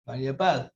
María Paz.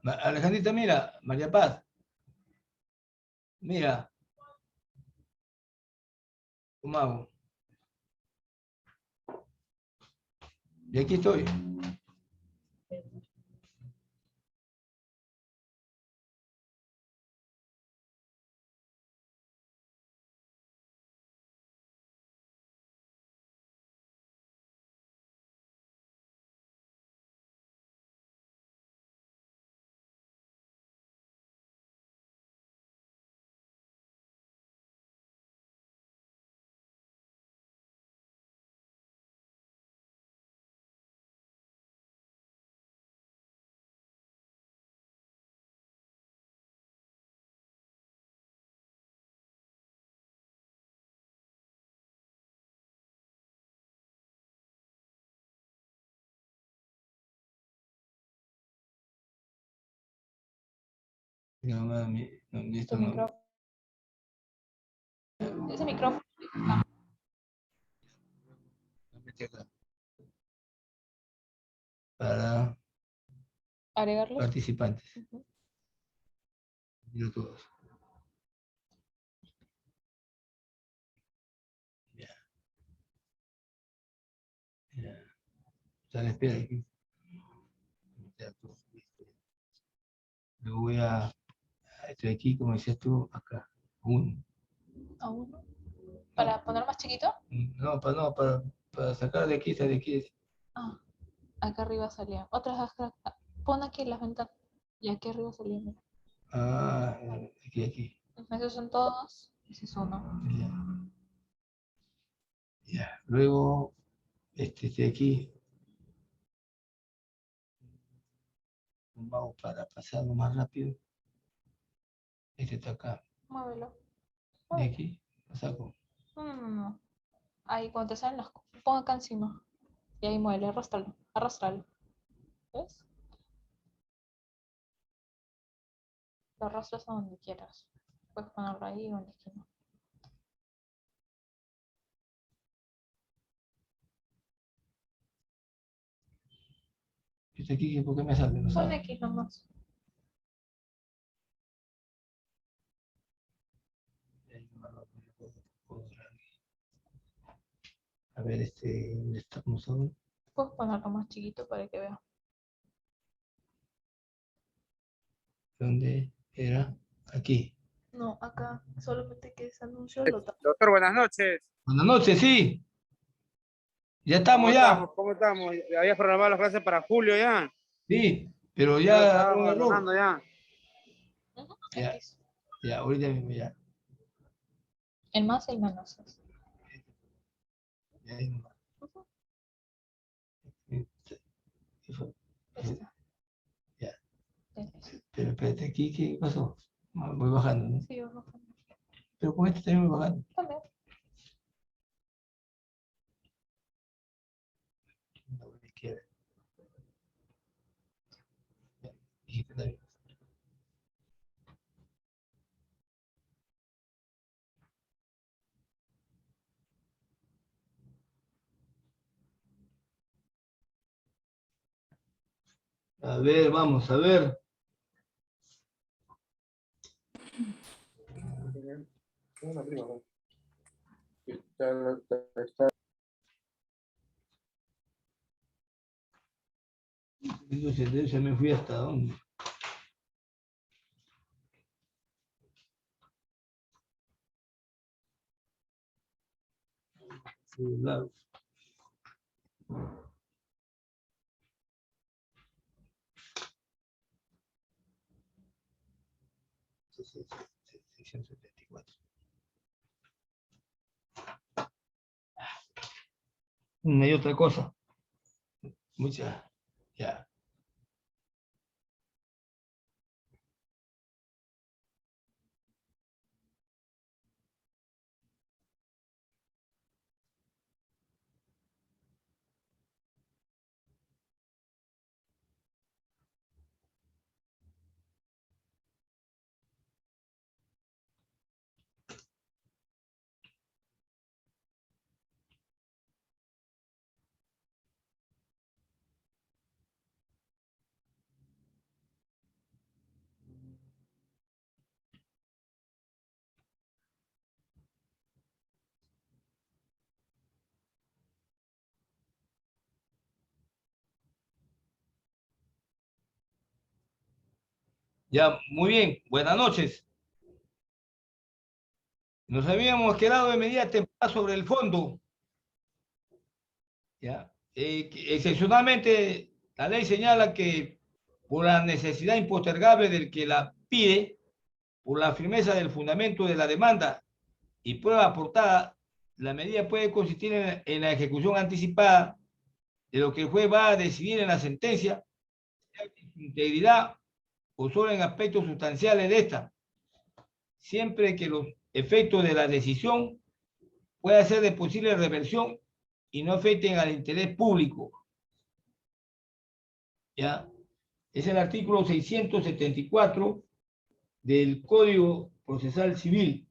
Alejandrita, mira, María Paz, mira, ¿cómo hago? Y aquí estoy. No, esto no. Ese micrófono. Para Agregarlos. participantes. Yo todos. Ya. Ya. Sale, espera aquí. Ya, tú, luego voy a. Estoy aquí, como decías tú, acá. Uno. A uno. ¿Para poner más chiquito? No, para sacar de aquí, de aquí. Ah, acá arriba salía. Otras, pon aquí las ventanas. Y aquí arriba salía. Mira. Ah, aquí. Esos son todos. Ese es uno. Ya. Ya. Luego, estoy aquí. Vamos para pasarlo más rápido. Este está acá. Muévelo. De Muévelo. aquí, lo saco. No. Ahí cuando te salen las. Pon acá encima. Y ahí muévelo. Arrástralo. Arrástralo. ¿Ves? Lo arrastras a donde quieras. Puedes ponerlo ahí o en la esquina. Este aquí, ¿por qué me sale? No Pon sabe. X nomás. A ver, ¿dónde estamos ahora? Puedes ponerlo más chiquito para que vea. ¿Dónde era? Aquí. No, acá solamente que ese anuncio lo tapa. Doctor, buenas noches. Buenas noches, sí. Ya ¿Cómo estamos ya. estamos? ¿Cómo estamos? ¿Habías programado las clases para julio ya? Sí, pero Ya lo ya estabas un error. abandonando ya. Ujú, Ya, X. ya, ahorita mismo ya. El más y el menos. Ya, ahí nomás. Ujú, ¿Qué fue? ya está. Ya. Tienes. Pero espérate, aquí, ¿qué pasó? Voy bajando, ¿no? Sí, vamos a poner. Pero con este también voy bajando. También. No, a la izquierda. Ya, dijiste también. A ver, vamos a ver. Una prima, ¿no? Se me fui hasta dónde. Celular. Sección 74. Una y otra cosa. Mucha. Ya. Ya, muy bien. Buenas noches. Nos habíamos quedado de medida temprana sobre el fondo. ¿Ya? Excepcionalmente, la ley señala que por la necesidad impostergable del que la pide, por la firmeza del fundamento de la demanda y prueba aportada, la medida puede consistir en la ejecución anticipada de lo que el juez va a decidir en la sentencia, en su integridad o solo en aspectos sustanciales de esta, siempre que los efectos de la decisión puedan ser de posible reversión y no afecten al interés público. ¿Ya? Es el artículo 674 del Código Procesal Civil.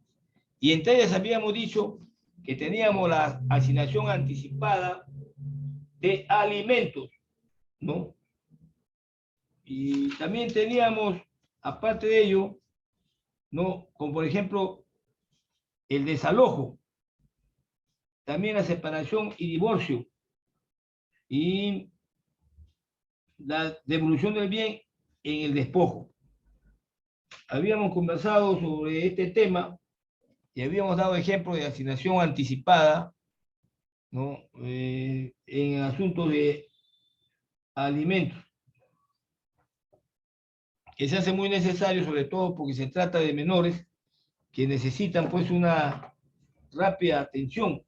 Y entre ellas habíamos dicho que teníamos la asignación anticipada de alimentos, ¿no? Y también teníamos, aparte de ello, ¿no? Como por ejemplo, el desalojo, también la separación y divorcio, y la devolución del bien en el despojo. Habíamos conversado sobre este tema y habíamos dado ejemplos de asignación anticipada, ¿no? En asuntos de alimentos, que se hace muy necesario, sobre todo porque se trata de menores que necesitan pues una rápida atención,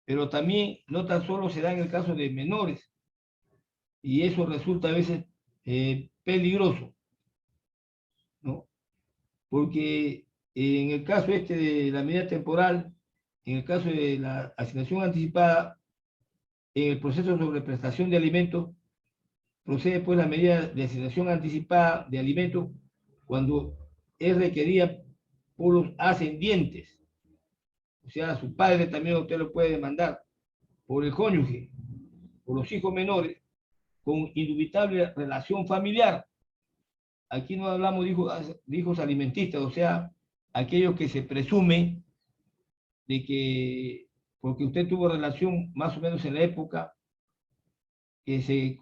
pero también no tan solo se da en el caso de menores, y eso resulta a veces peligroso, ¿no? Porque en el caso este de la medida temporal, en el caso de la asignación anticipada, en el proceso sobre prestación de alimentos, procede pues la medida de asignación anticipada de alimentos cuando es requerida por los ascendientes. O sea, a su padre también usted lo puede demandar, por el cónyuge, por los hijos menores, con indubitable relación familiar. Aquí no hablamos de hijos alimentistas, o sea, aquellos que se presume de que, porque usted tuvo relación más o menos en la época que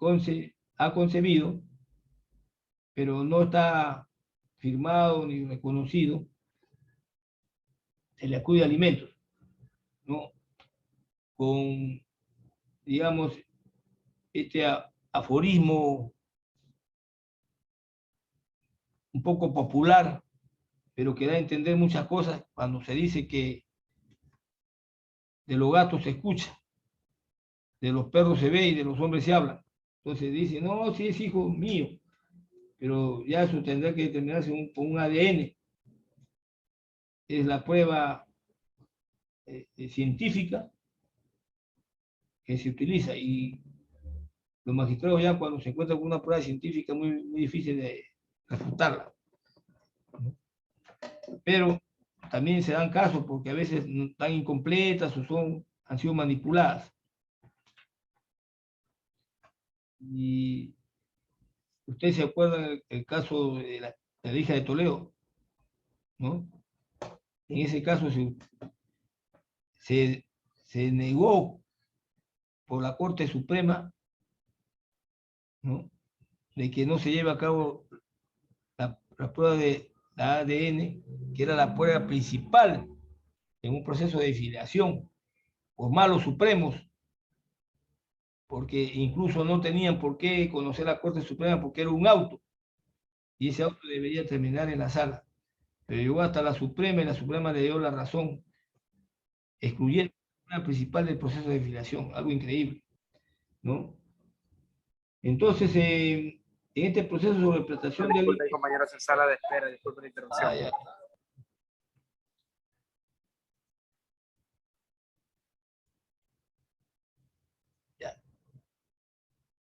ha concebido, pero no está firmado ni reconocido, se le acude a alimentos, ¿no? Con, digamos, este aforismo un poco popular, pero que da a entender muchas cosas cuando se dice que de los gatos se escucha, de los perros se ve y de los hombres se habla. Entonces dice, no, sí es hijo mío, pero ya eso tendrá que determinarse con un ADN. Es la prueba científica que se utiliza, y los magistrados ya cuando se encuentran con una prueba científica muy, muy difícil de refutarla. Pero también se dan casos porque a veces están incompletas o han sido manipuladas. Y usted se acuerda el caso de la hija de Toledo, ¿no? En ese caso se negó por la Corte Suprema, ¿no?, de que no se lleve a cabo la prueba de la ADN, que era la prueba principal en un proceso de filiación, por malos supremos, porque incluso no tenían por qué conocer la Corte Suprema porque era un auto, y ese auto debería terminar en la sala. Pero llegó hasta la Suprema y la Suprema le dio la razón, excluyendo la prueba principal del proceso de filiación, algo increíble, ¿no? Entonces, en este proceso sobre prestación de... Disculpe, compañeros en sala de espera, disculpe la interrupción. Ya.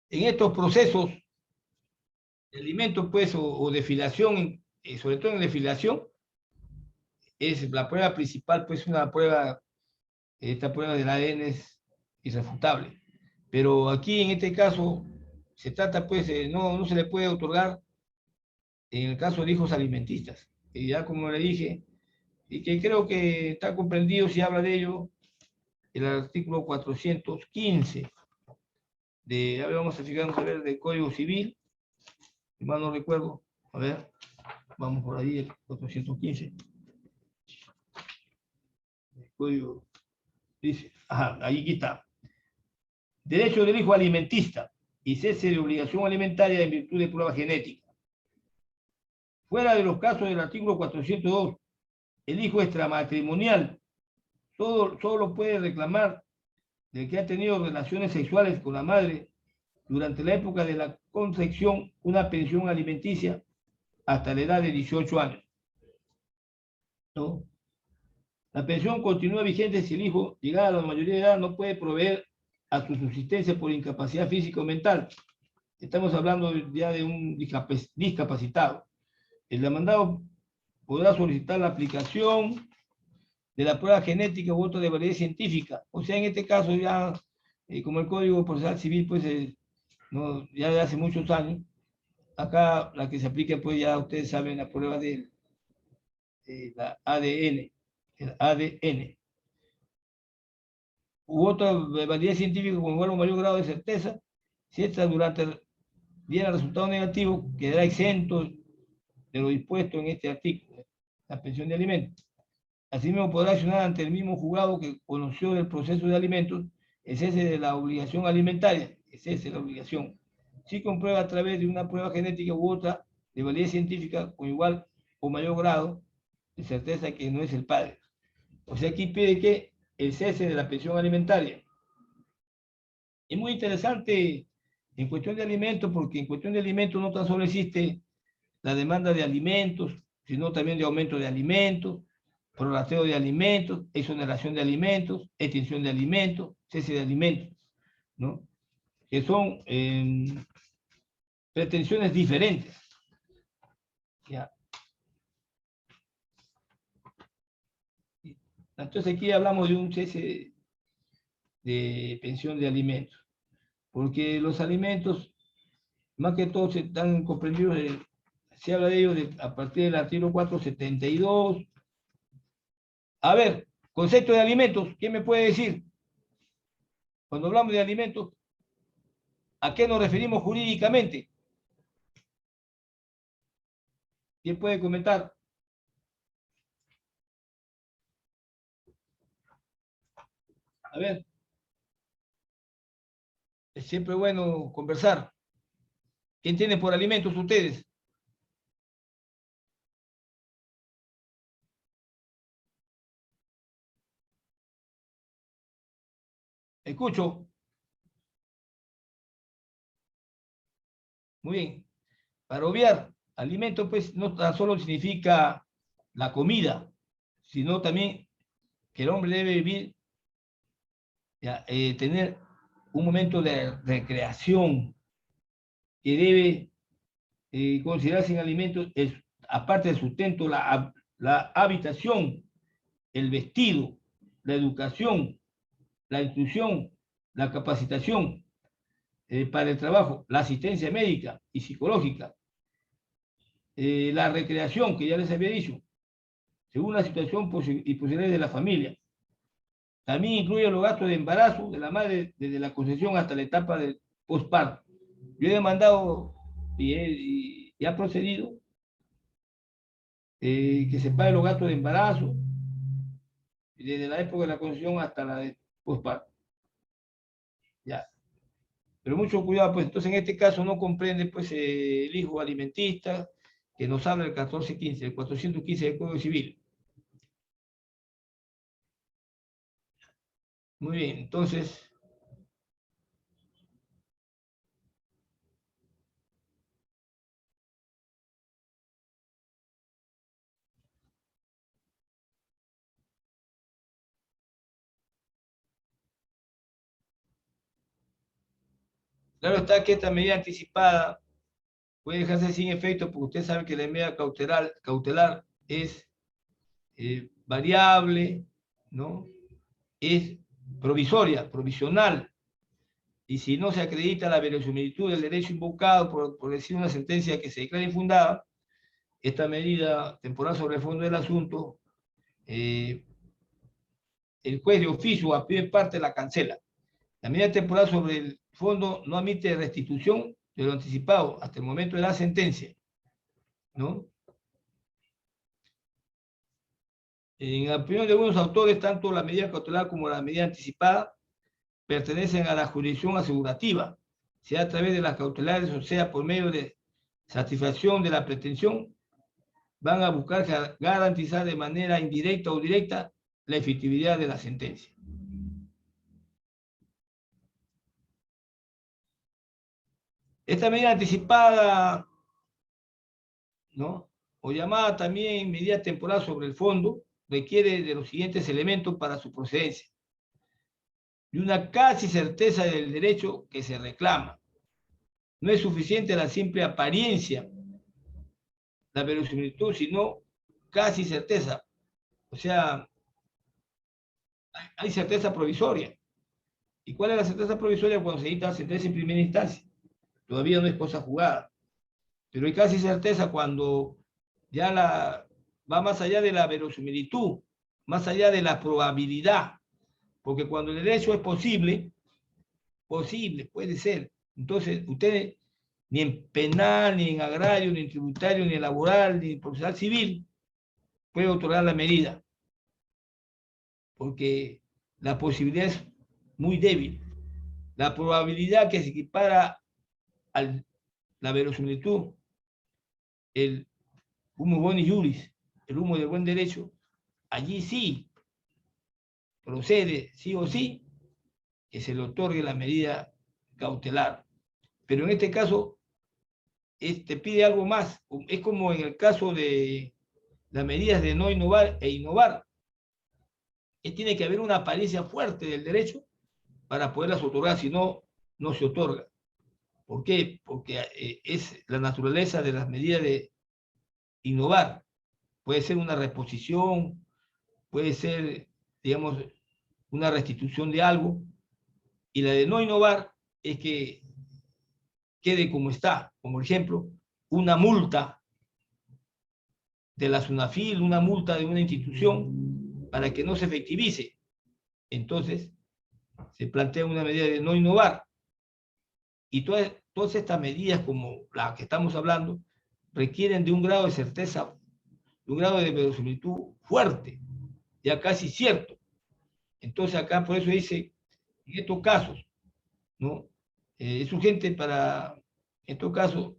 En estos procesos de alimentos, pues, o de filiación, sobre todo en la filiación, es la prueba principal, pues, esta prueba del ADN es irrefutable. Pero aquí, en este caso, se trata, pues, no se le puede otorgar en el caso de hijos alimentistas. Y ya como le dije, y que creo que está comprendido, si habla de ello, el artículo 415 de, a ver, vamos a fijarnos a ver, del Código Civil, si mal no recuerdo, a ver, vamos por ahí, el 415. El código dice, ajá, ahí está. Derecho del hijo alimentista y cese de obligación alimentaria en virtud de prueba genética. Fuera de los casos del artículo 402, el hijo extramatrimonial solo puede reclamar del que ha tenido relaciones sexuales con la madre durante la época de la concepción una pensión alimenticia hasta la edad de 18 años. ¿No? La pensión continúa vigente si el hijo, llegada a la mayoría de edad, no puede proveer a su subsistencia por incapacidad física o mental. Estamos hablando ya de un discapacitado. El demandado podrá solicitar la aplicación de la prueba genética u otra de validez científica. O sea, en este caso ya, como el Código Procesal Civil, pues, ya de hace muchos años, acá la que se aplica, pues ya ustedes saben, la prueba de la ADN, el ADN. U otra validez científica con igual o mayor grado de certeza, si esta diera resultado negativo, quedará exento de lo dispuesto en este artículo, la pensión de alimentos. Asimismo, podrá accionar ante el mismo juzgado que conoció del proceso de alimentos el cese de la obligación alimentaria, el cese de la obligación, si comprueba a través de una prueba genética u otra de validez científica con igual o mayor grado de certeza que no es el padre. O sea, aquí pide que el cese de la pensión alimentaria. Es muy interesante en cuestión de alimentos, porque en cuestión de alimentos no tan solo existe la demanda de alimentos, sino también de aumento de alimentos, prorrateo de alimentos, exoneración de alimentos, extinción de alimentos, cese de alimentos, ¿no? Que son pretensiones diferentes. ¿Ya? Entonces aquí hablamos de un cese de pensión de alimentos, porque los alimentos, más que todo, se están comprendidos, se habla de ellos a partir del artículo 472. A ver, concepto de alimentos, ¿quién me puede decir? Cuando hablamos de alimentos, ¿a qué nos referimos jurídicamente? ¿Quién puede comentar? A ver, es siempre bueno conversar. ¿Quién tiene por alimentos ustedes? Escucho. Muy bien. Para obviar, alimento pues no tan solo significa la comida, sino también que el hombre debe vivir, ya, tener un momento de recreación, que debe considerarse en alimentos, aparte del sustento, la habitación, el vestido, la educación, la instrucción, la capacitación para el trabajo, la asistencia médica y psicológica, la recreación, que ya les había dicho, según la situación y posibilidades de la familia. También incluye los gastos de embarazo de la madre desde la concepción hasta la etapa del posparto. Yo he demandado y ha procedido que se pague los gastos de embarazo desde la época de la concepción hasta la de posparto. Ya. Pero mucho cuidado, pues entonces en este caso no comprende pues el hijo alimentista que nos habla el 1415, el 415 del Código Civil. Muy bien, entonces, claro está que esta medida anticipada puede dejarse sin efecto porque usted sabe que la medida cautelar es variable, ¿no? Es provisoria, provisional, y si no se acredita la verosimilitud del derecho invocado por decir una sentencia que se declara infundada, esta medida temporal sobre el fondo del asunto, el juez de oficio a pie parte la cancela. La medida temporal sobre el fondo no admite restitución de lo anticipado hasta el momento de la sentencia, ¿no? En la opinión de algunos autores, tanto la medida cautelar como la medida anticipada pertenecen a la jurisdicción asegurativa, sea a través de las cautelares o sea por medio de satisfacción de la pretensión, van a buscar garantizar de manera indirecta o directa la efectividad de la sentencia. Esta medida anticipada, ¿no?, o llamada también medida temporal sobre el fondo, requiere de los siguientes elementos para su procedencia: y una casi certeza del derecho que se reclama. No es suficiente la simple apariencia, la verosimilitud, sino casi certeza. O sea, hay certeza provisoria. ¿Y cuál es la certeza provisoria? Cuando se dicta la sentencia en primera instancia. Todavía no es cosa jugada. Pero hay casi certeza cuando ya va más allá de la verosimilitud, más allá de la probabilidad. Porque cuando el derecho es posible, puede ser. Entonces, usted ni en penal, ni en agrario, ni en tributario, ni en laboral, ni en procesal civil, puede otorgar la medida. Porque la posibilidad es muy débil. La probabilidad que se equipara a la verosimilitud, el humus boni juris, el humo del buen derecho, allí sí procede, sí o sí, que se le otorgue la medida cautelar. Pero en este caso, pide algo más. Es como en el caso de las medidas de no innovar e innovar. Tiene que haber una apariencia fuerte del derecho para poderlas otorgar, si no, no se otorga. ¿Por qué? Porque es la naturaleza de las medidas de innovar. Puede ser una reposición, puede ser digamos, una restitución de algo, y la de no innovar es que quede como está, como ejemplo, una multa de la SUNAFIL, una multa de una institución para que no se efectivice. Entonces, se plantea una medida de no innovar. Y todas estas medidas, como las que estamos hablando, requieren de un grado de certeza, de un grado de verosimilitud fuerte, ya casi cierto. Entonces acá por eso dice, en estos casos, ¿no? Es urgente para, en estos casos,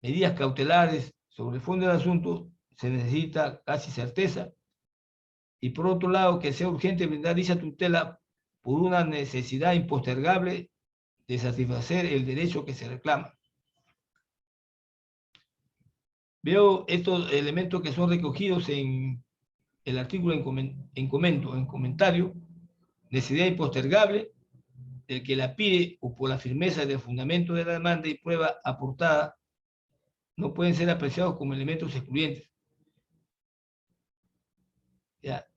medidas cautelares sobre el fondo del asunto, se necesita casi certeza. Y por otro lado, que sea urgente brindar dicha tutela por una necesidad impostergable de satisfacer el derecho que se reclama. Veo estos elementos que son recogidos en el artículo en comentario, necesidad impostergable del que la pide o por la firmeza del fundamento de la demanda y prueba aportada, no pueden ser apreciados como elementos excluyentes. Ya.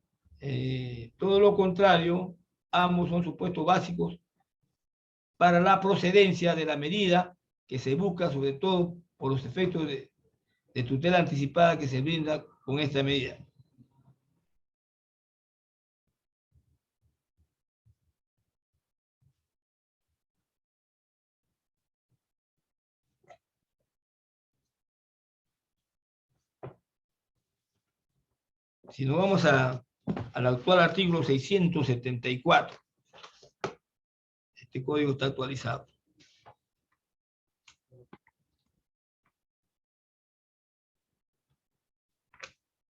Todo lo contrario, ambos son supuestos básicos para la procedencia de la medida que se busca, sobre todo por los efectos de tutela anticipada que se brinda con esta medida. Si nos vamos al actual artículo 674, este código está actualizado.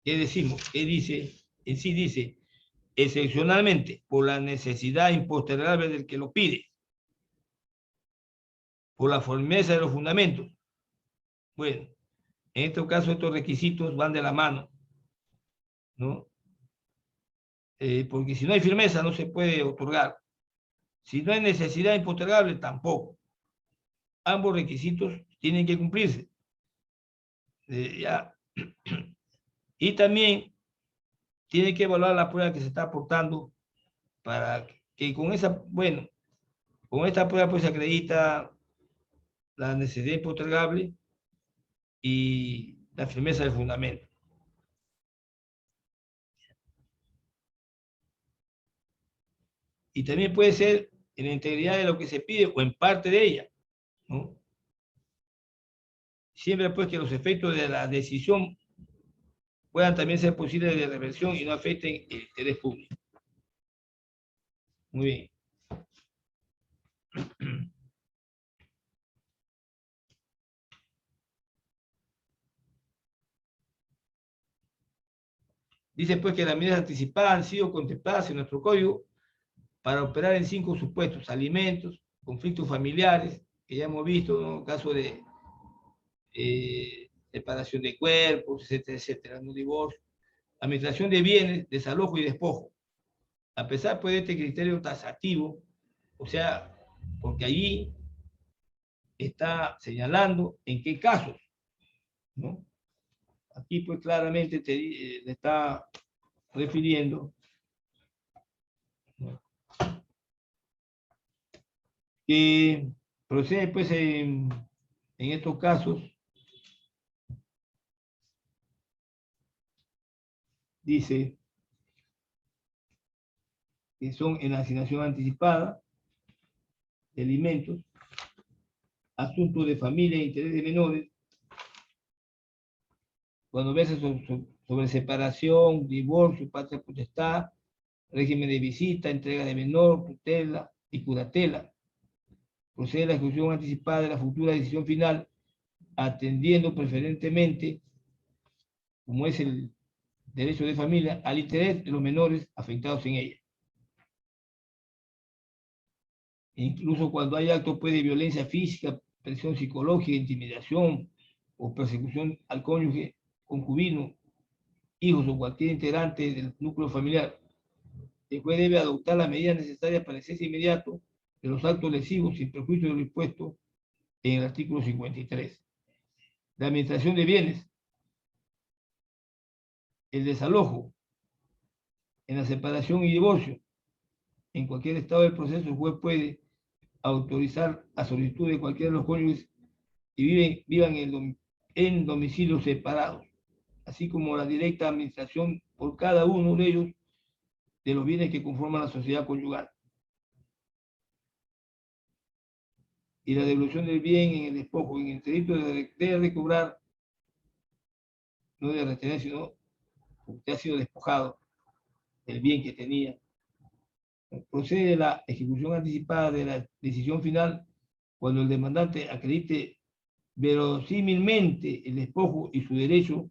¿Qué decimos? ¿Qué dice? En sí dice, excepcionalmente, por la necesidad impostergable del que lo pide, por la firmeza de los fundamentos. Bueno, en este caso estos requisitos van de la mano, ¿no? Porque si no hay firmeza no se puede otorgar. Si no hay necesidad impostergable, tampoco. Ambos requisitos tienen que cumplirse. Ya. Y también tiene que evaluar la prueba que se está aportando para que con esa, bueno, con esta prueba pues se acredita la necesidad impostergable y la firmeza del fundamento. Y también puede ser en la integridad de lo que se pide o en parte de ella, ¿no? Siempre pues que los efectos de la decisión puedan también ser posibles de reversión y no afecten el interés público. Muy bien. Dice pues que las medidas anticipadas han sido contempladas en nuestro código para operar en 5 supuestos: alimentos, conflictos familiares, que ya hemos visto, ¿no? Caso de separación de cuerpos, etcétera, etcétera, no divorcio, administración de bienes, desalojo y despojo. A pesar pues, de este criterio taxativo, o sea, porque allí está señalando en qué casos, ¿no? Aquí pues claramente le está refiriendo, ¿no?, que procede pues en estos casos, dice que son en asignación anticipada de alimentos, asuntos de familia e interés de menores, cuando versa sobre separación, divorcio, patria potestad, régimen de visita, entrega de menor, tutela y curatela. Procede la ejecución anticipada de la futura decisión final, atendiendo preferentemente, como es el derecho de familia, al interés de los menores afectados en ella. Incluso cuando hay actos pues, de violencia física, presión psicológica, intimidación o persecución al cónyuge, concubino, hijos o cualquier integrante del núcleo familiar, el juez debe adoptar las medidas necesarias para el cese inmediato de los actos lesivos sin perjuicio de lo dispuesto en el artículo 53. La administración de bienes el desalojo, en la separación y divorcio, en cualquier estado del proceso, el juez puede autorizar a solicitud de cualquiera de los cónyuges y vivan en domicilios separados, así como la directa administración por cada uno de ellos de los bienes que conforman la sociedad conyugal. Y la devolución del bien en el despojo, en el delito de recobrar, no de retener, sino porque ha sido despojado del bien que tenía. Procede la ejecución anticipada de la decisión final cuando el demandante acredite verosímilmente el despojo y su derecho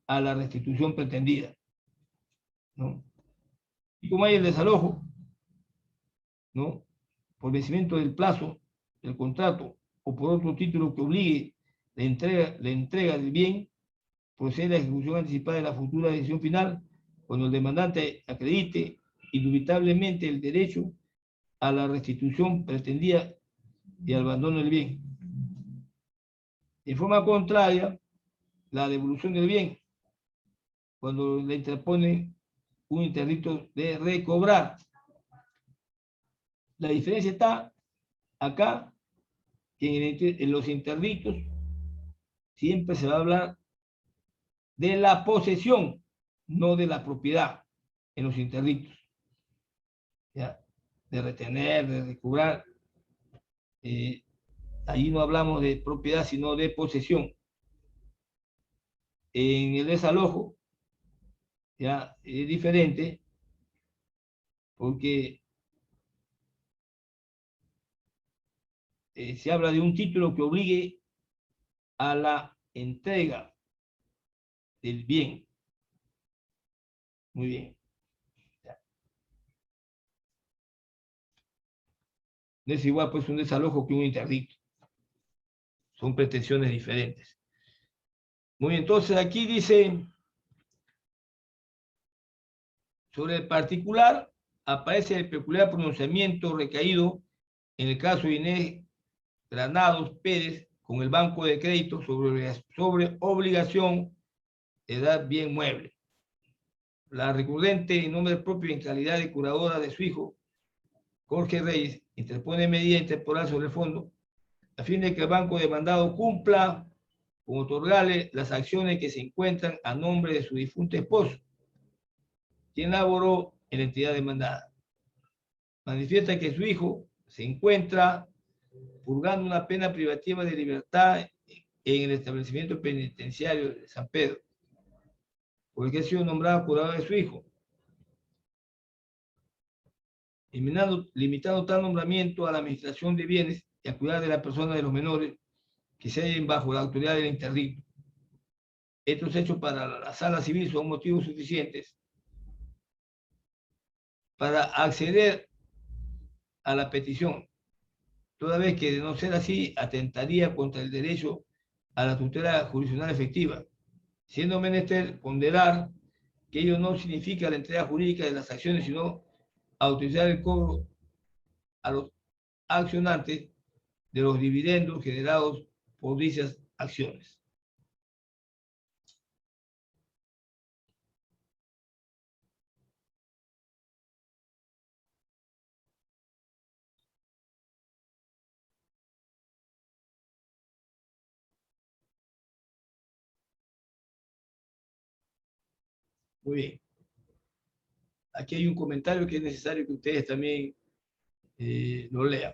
a la restitución pretendida, ¿no? Y como hay el desalojo, ¿no?, por vencimiento del plazo del contrato o por otro título que obligue la entrega del bien, procede la ejecución anticipada de la futura decisión final cuando el demandante acredite indubitablemente el derecho a la restitución pretendida y al abandono del bien. En forma contraria, la devolución del bien, cuando le interpone un interdicto de recobrar. La diferencia está acá, que en los interdictos siempre se va a hablar de la posesión, no de la propiedad en los interdictos. ¿Ya? De retener, de recobrar. Allí no hablamos de propiedad, sino de posesión. En el desalojo, ya es diferente, porque se habla de un título que obligue a la entrega del bien. Muy bien. Ya. No es igual pues un desalojo que un interdicto. Son pretensiones diferentes. Muy bien, entonces aquí dice, sobre el particular, aparece el peculiar pronunciamiento recaído en el caso de Inés Granados Pérez con el Banco de Crédito sobre obligación de dar bien mueble. La recurrente en nombre propio en calidad de curadora de su hijo, Jorge Reyes, interpone medida intemporal sobre el fondo a fin de que el banco demandado cumpla con otorgarle las acciones que se encuentran a nombre de su difunto esposo, quien laboró en la entidad demandada. Manifiesta que su hijo se encuentra purgando una pena privativa de libertad en el establecimiento penitenciario de San Pedro, por el que ha sido nombrado curador de su hijo, limitando tal nombramiento a la administración de bienes y a cuidar de la persona de los menores que se hallen bajo la autoridad del interdicto. Estos hechos para la sala civil son motivos suficientes para acceder a la petición, toda vez que de no ser así atentaría contra el derecho a la tutela jurisdiccional efectiva, siendo menester ponderar que ello no significa la entrega jurídica de las acciones, sino autorizar el cobro a los accionantes de los dividendos generados por dichas acciones. Muy bien. Aquí hay un comentario que es necesario que ustedes también lo lean.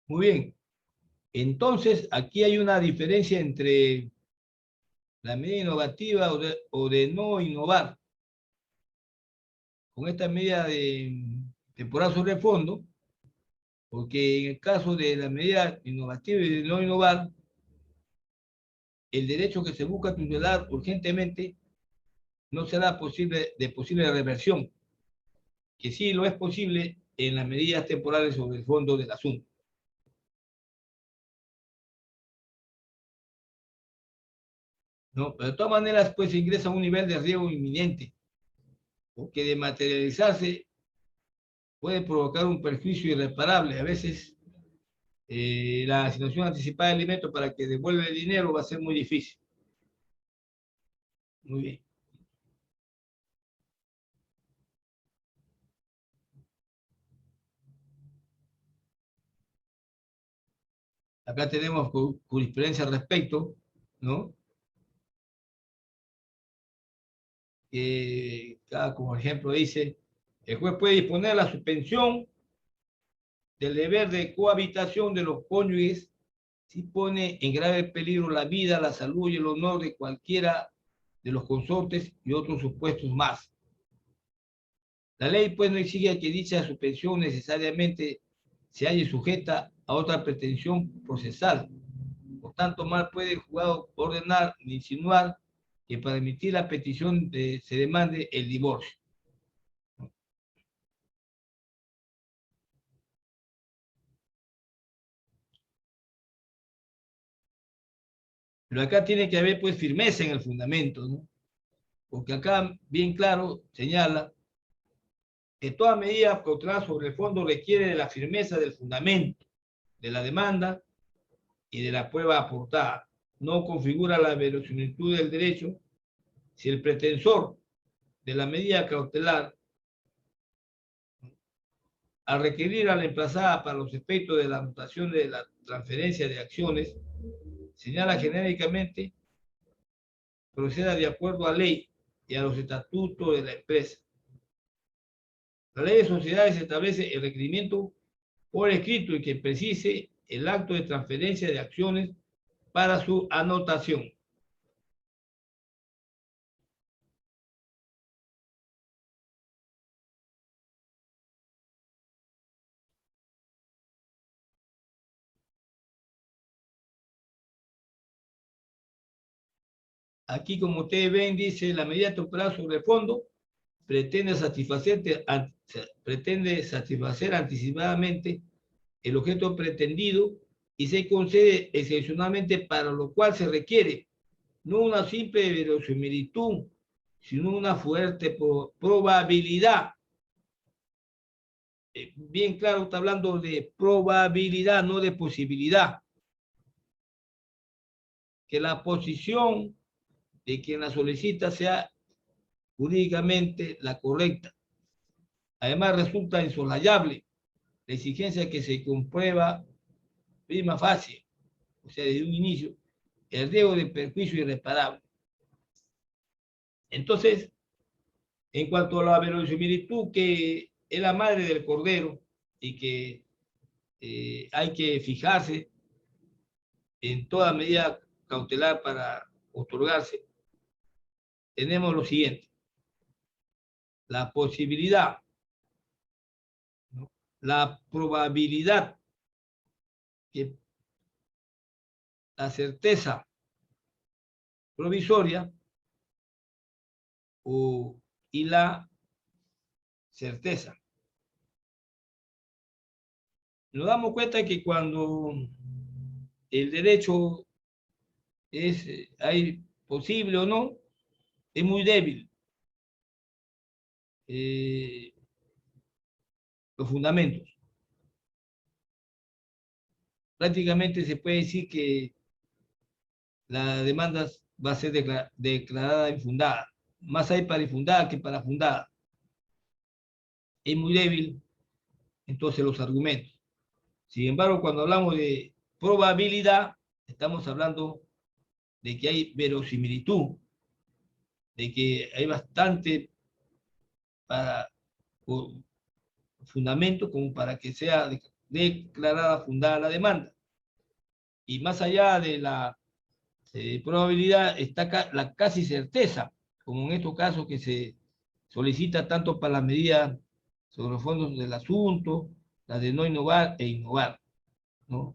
Muy bien. Entonces, aquí hay una diferencia entre la medida innovativa o de no innovar. Con esta medida de temporal sobre fondo, porque en el caso de la medida innovativa y de no innovar, el derecho que se busca tutelar urgentemente no será de posible reversión, que sí lo es posible en las medidas temporales sobre el fondo del asunto. ¿No? Pero de todas maneras, pues ingresa a un nivel de riesgo inminente, porque de materializarse puede provocar un perjuicio irreparable. A veces la asignación anticipada de alimentos para que devuelva el dinero va a ser muy difícil. Muy bien. Acá tenemos jurisprudencia al respecto, ¿no? Que, como ejemplo, dice, el juez puede disponer la suspensión del deber de cohabitación de los cónyuges si pone en grave peligro la vida, la salud y el honor de cualquiera de los consortes y otros supuestos más. La ley, pues, no exige que dicha suspensión necesariamente se halle sujeta a otra pretensión procesal. Por tanto, mal puede el juzgado ordenar ni insinuar que para emitir la petición se demande el divorcio. Pero acá tiene que haber, pues, firmeza en el fundamento, ¿no? Porque acá, bien claro, señala que toda medida cautelar sobre el fondo requiere de la firmeza del fundamento, de la demanda y de la prueba aportada. No configura la verosimilitud del derecho si el pretensor de la medida cautelar, al requerir a la emplazada para los efectos de la anotación de la transferencia de acciones, señala genéricamente proceda de acuerdo a ley y a los estatutos de la empresa. La ley de sociedades establece el requerimiento por escrito y que precise el acto de transferencia de acciones para su anotación. Aquí, como ustedes ven, dice la medida temporal sobre el fondo pretende satisfacer anticipadamente el objeto pretendido y se concede excepcionalmente para lo cual se requiere no una simple verosimilitud, sino una fuerte probabilidad. Bien claro, está hablando de probabilidad, no de posibilidad. Que la posición de quien la solicita sea jurídicamente la correcta. Además, resulta insoslayable la exigencia que se comprueba prima facie, o sea, desde un inicio, el riesgo de perjuicio irreparable. Entonces, en cuanto a la verosimilitud, que es la madre del cordero y que hay que fijarse en toda medida cautelar para otorgarse, tenemos lo siguiente: la posibilidad, ¿no? La probabilidad, que la certeza provisoria y la certeza. Nos damos cuenta que cuando el derecho es hay posible o no, es muy débil. Los fundamentos. Prácticamente se puede decir que la demanda va a ser declarada infundada. Más hay para infundada que para fundada. Es muy débil, entonces, los argumentos. Sin embargo, cuando hablamos de probabilidad, estamos hablando de que hay verosimilitud, de que hay bastante para fundamento como para que sea declarada fundada la demanda. Y más allá de la probabilidad está la casi certeza, como en estos casos que se solicita tanto para las medidas sobre los fondos del asunto, las de no innovar e innovar, ¿no?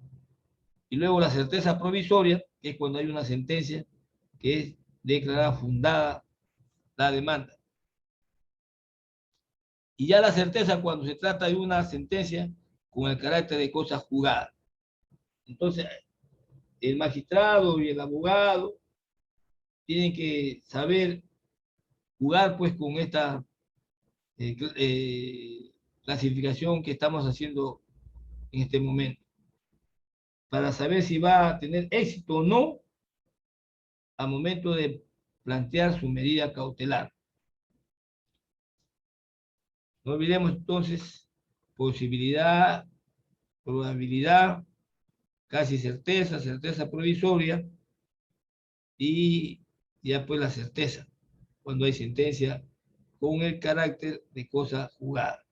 Y luego la certeza provisoria, que es cuando hay una sentencia que es declarada fundada la demanda. Y ya la certeza cuando se trata de una sentencia con el carácter de cosa juzgada. Entonces, el magistrado y el abogado tienen que saber jugar pues con esta clasificación que estamos haciendo en este momento, para saber si va a tener éxito o no al momento de plantear su medida cautelar. No olvidemos entonces posibilidad, probabilidad, casi certeza, certeza provisoria y ya pues la certeza cuando hay sentencia con el carácter de cosa juzgada.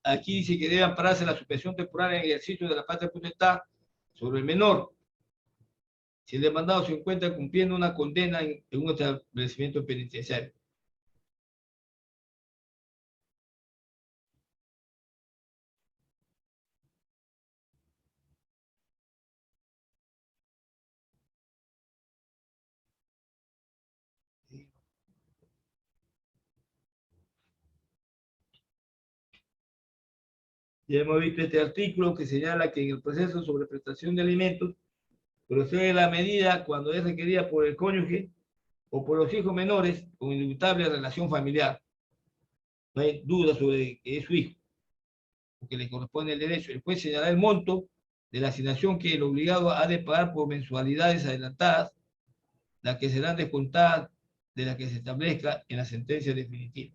Aquí dice que debe ampararse la suspensión temporal en ejercicio de la patria potestad sobre el menor si el demandado se encuentra cumpliendo una condena en un establecimiento penitenciario. Ya hemos visto este artículo que señala que en el proceso sobre prestación de alimentos procede la medida cuando es requerida por el cónyuge o por los hijos menores con indubitable relación familiar. No hay duda sobre que es su hijo, porque le corresponde el derecho. El juez señalará el monto de la asignación que el obligado ha de pagar por mensualidades adelantadas, las que serán descontadas de las que se establezca en la sentencia definitiva.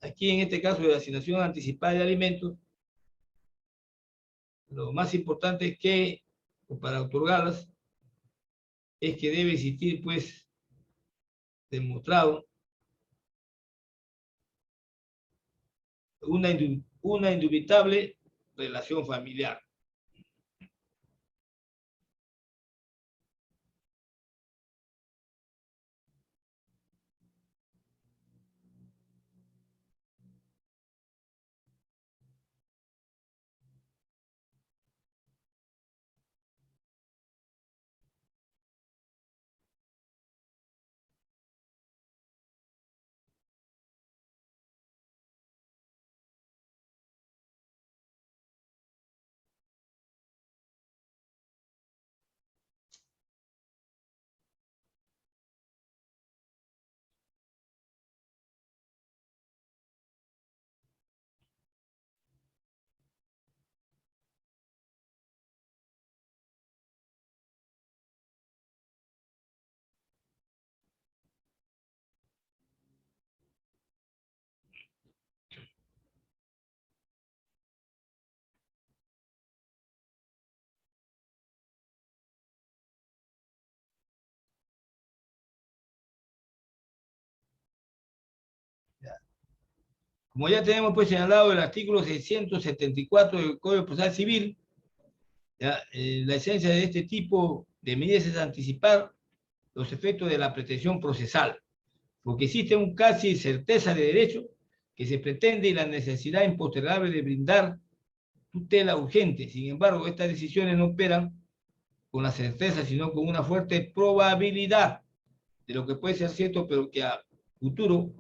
Aquí en este caso de la asignación anticipada de alimentos, lo más importante es que, para otorgarlas, es que debe existir, pues, demostrado una indubitable relación familiar. Como ya tenemos pues señalado el artículo 674 del Código Procesal Civil, ya, la esencia de este tipo de medidas es anticipar los efectos de la pretensión procesal, porque existe un casi certeza de derecho que se pretende y la necesidad impostergable de brindar tutela urgente. Sin embargo, estas decisiones no operan con la certeza, sino con una fuerte probabilidad de lo que puede ser cierto, pero que a futuro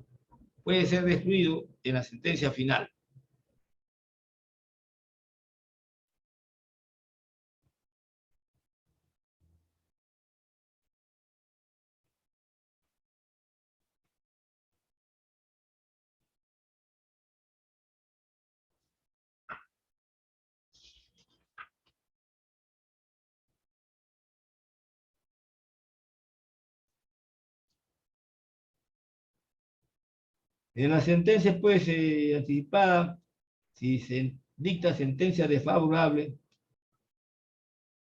puede ser destruido en la sentencia final. En la sentencia, pues, anticipada, si se dicta sentencia desfavorable,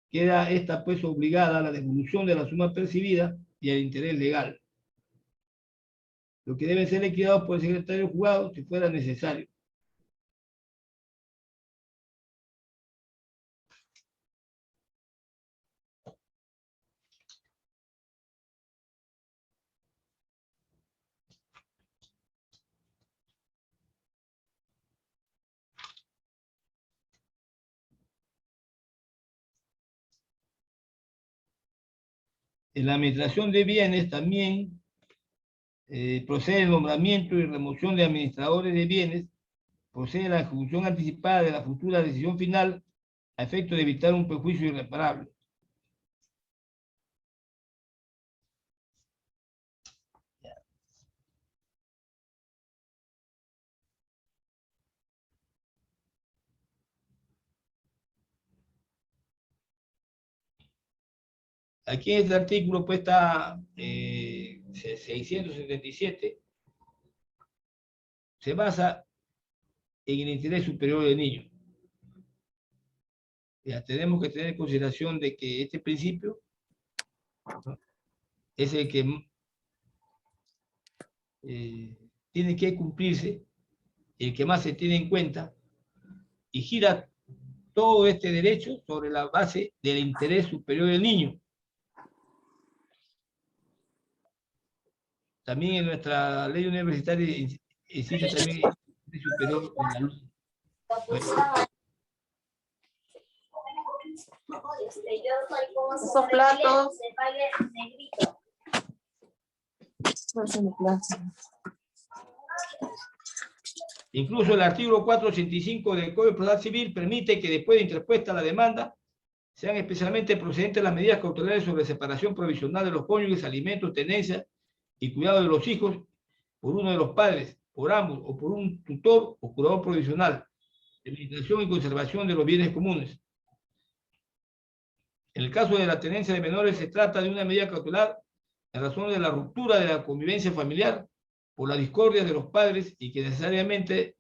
queda esta, pues, obligada a la devolución de la suma percibida y al interés legal, lo que debe ser liquidado por el secretario del juzgado si fuera necesario. En la administración de bienes también procede el nombramiento y remoción de administradores de bienes, procede la ejecución anticipada de la futura decisión final a efecto de evitar un perjuicio irreparable. Aquí en este artículo pues está 677, se basa en el interés superior del niño. Ya tenemos que tener en consideración de que este principio, ¿no?, es el que tiene que cumplirse, el que más se tiene en cuenta, y gira todo este derecho sobre la base del interés superior del niño. También en nuestra ley universitaria existe también el interés superior del alumno. Bueno, Esos platos. incluso el artículo 485 del Código Procesal Civil permite que después de interpuesta la demanda sean especialmente procedentes las medidas cautelares sobre separación provisional de los cónyuges, alimentos, tenencia y cuidado de los hijos por uno de los padres, por ambos, o por un tutor o curador provisional, administración y conservación de los bienes comunes. En el caso de la tenencia de menores, se trata de una medida cautelar en razón de la ruptura de la convivencia familiar por la discordia de los padres y que necesariamente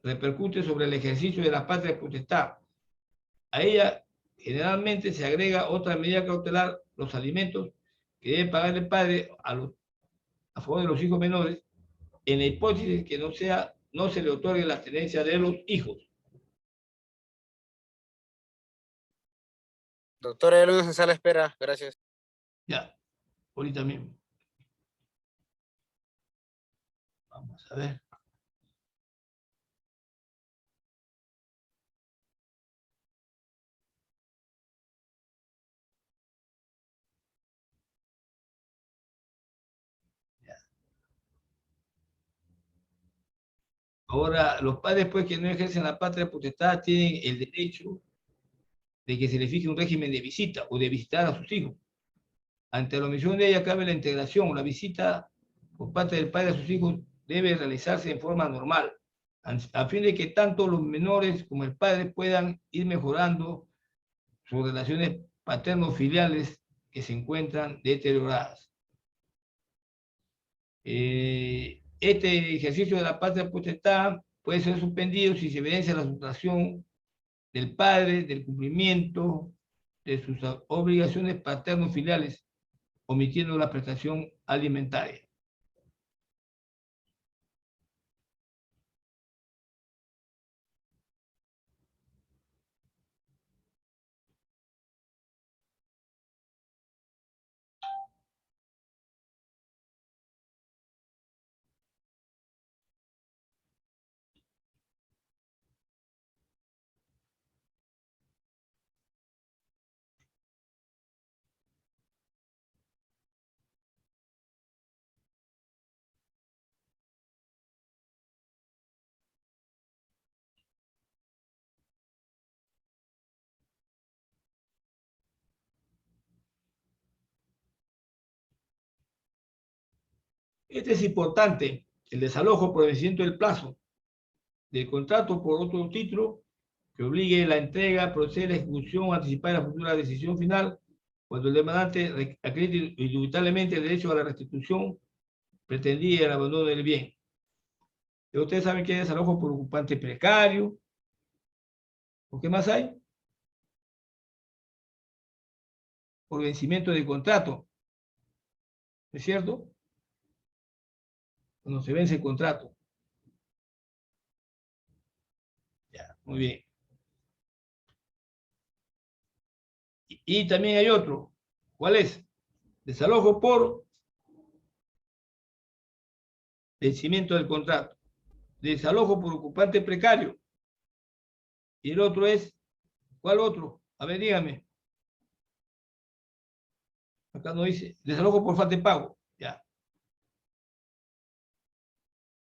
repercute sobre el ejercicio de la patria potestad. A ella generalmente se agrega otra medida cautelar, los alimentos que debe pagar el padre a favor de los hijos menores, en la hipótesis que no se le otorgue la tenencia de los hijos. Doctora, ya luego en sala de espera. Gracias. Ya, ahorita mismo. Vamos a ver. Ya. Ahora, los padres, pues, que no ejercen la patria potestad, tienen el derecho de que se les fije un régimen de visita o de visitar a sus hijos. Ante la omisión de ella cabe la integración. La visita por parte del padre a sus hijos debe realizarse en forma normal, a fin de que tanto los menores como el padre puedan ir mejorando sus relaciones paterno-filiales que se encuentran deterioradas. Este ejercicio de la patria potestad puede ser suspendido si se evidencia la sustracción del padre del cumplimiento de sus obligaciones paterno-filiales, omitiendo la prestación alimentaria. Este es importante, el desalojo por vencimiento del plazo del contrato por otro título que obligue la entrega, procede la ejecución anticipada de la futura decisión final cuando el demandante acredite indubitablemente el derecho a la restitución pretendida y el abandono del bien. Pero ustedes saben que hay desalojo por ocupante precario. ¿Por qué más hay? Por vencimiento de contrato. ¿No es cierto? Cuando se vence el contrato. Ya, muy bien. Y también hay otro. ¿Cuál es? Desalojo por vencimiento del contrato. Desalojo por ocupante precario. Y el otro es, ¿cuál otro? A ver, dígame. Acá no dice, desalojo por falta de pago. Ya.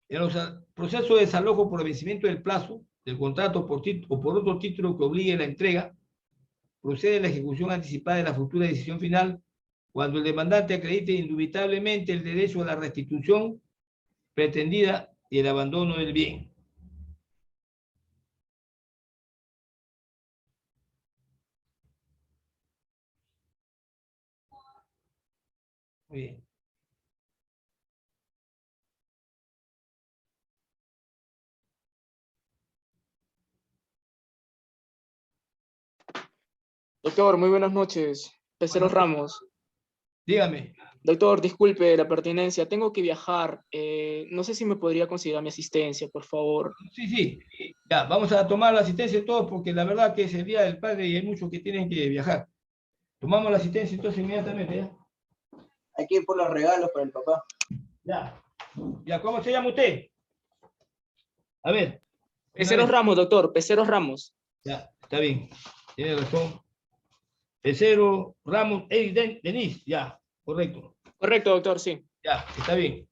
En los procesos de desalojo por vencimiento del plazo del contrato o por otro título que obligue la entrega, procede la ejecución anticipada de la futura decisión final cuando el demandante acredite indubitablemente el derecho a la restitución pretendida y el abandono del bien. Muy bien. Doctor, muy buenas noches. Peceros Ramos. Dígame. Doctor, disculpe la pertinencia. Tengo que viajar. No sé si me podría considerar mi asistencia, por favor. Sí, sí. Ya, vamos a tomar la asistencia de todos porque la verdad que es el Día del Padre y hay muchos que tienen que viajar. Tomamos la asistencia entonces inmediatamente, ¿ya? Hay que ir por los regalos para el papá. Ya. Ya, ¿cómo se llama usted? A ver. Peceros Ramos, doctor. Peceros Ramos. Ya, está bien. Tiene razón. Pecero Ramos Denis, ya, correcto. Correcto, doctor, sí. Ya, está bien.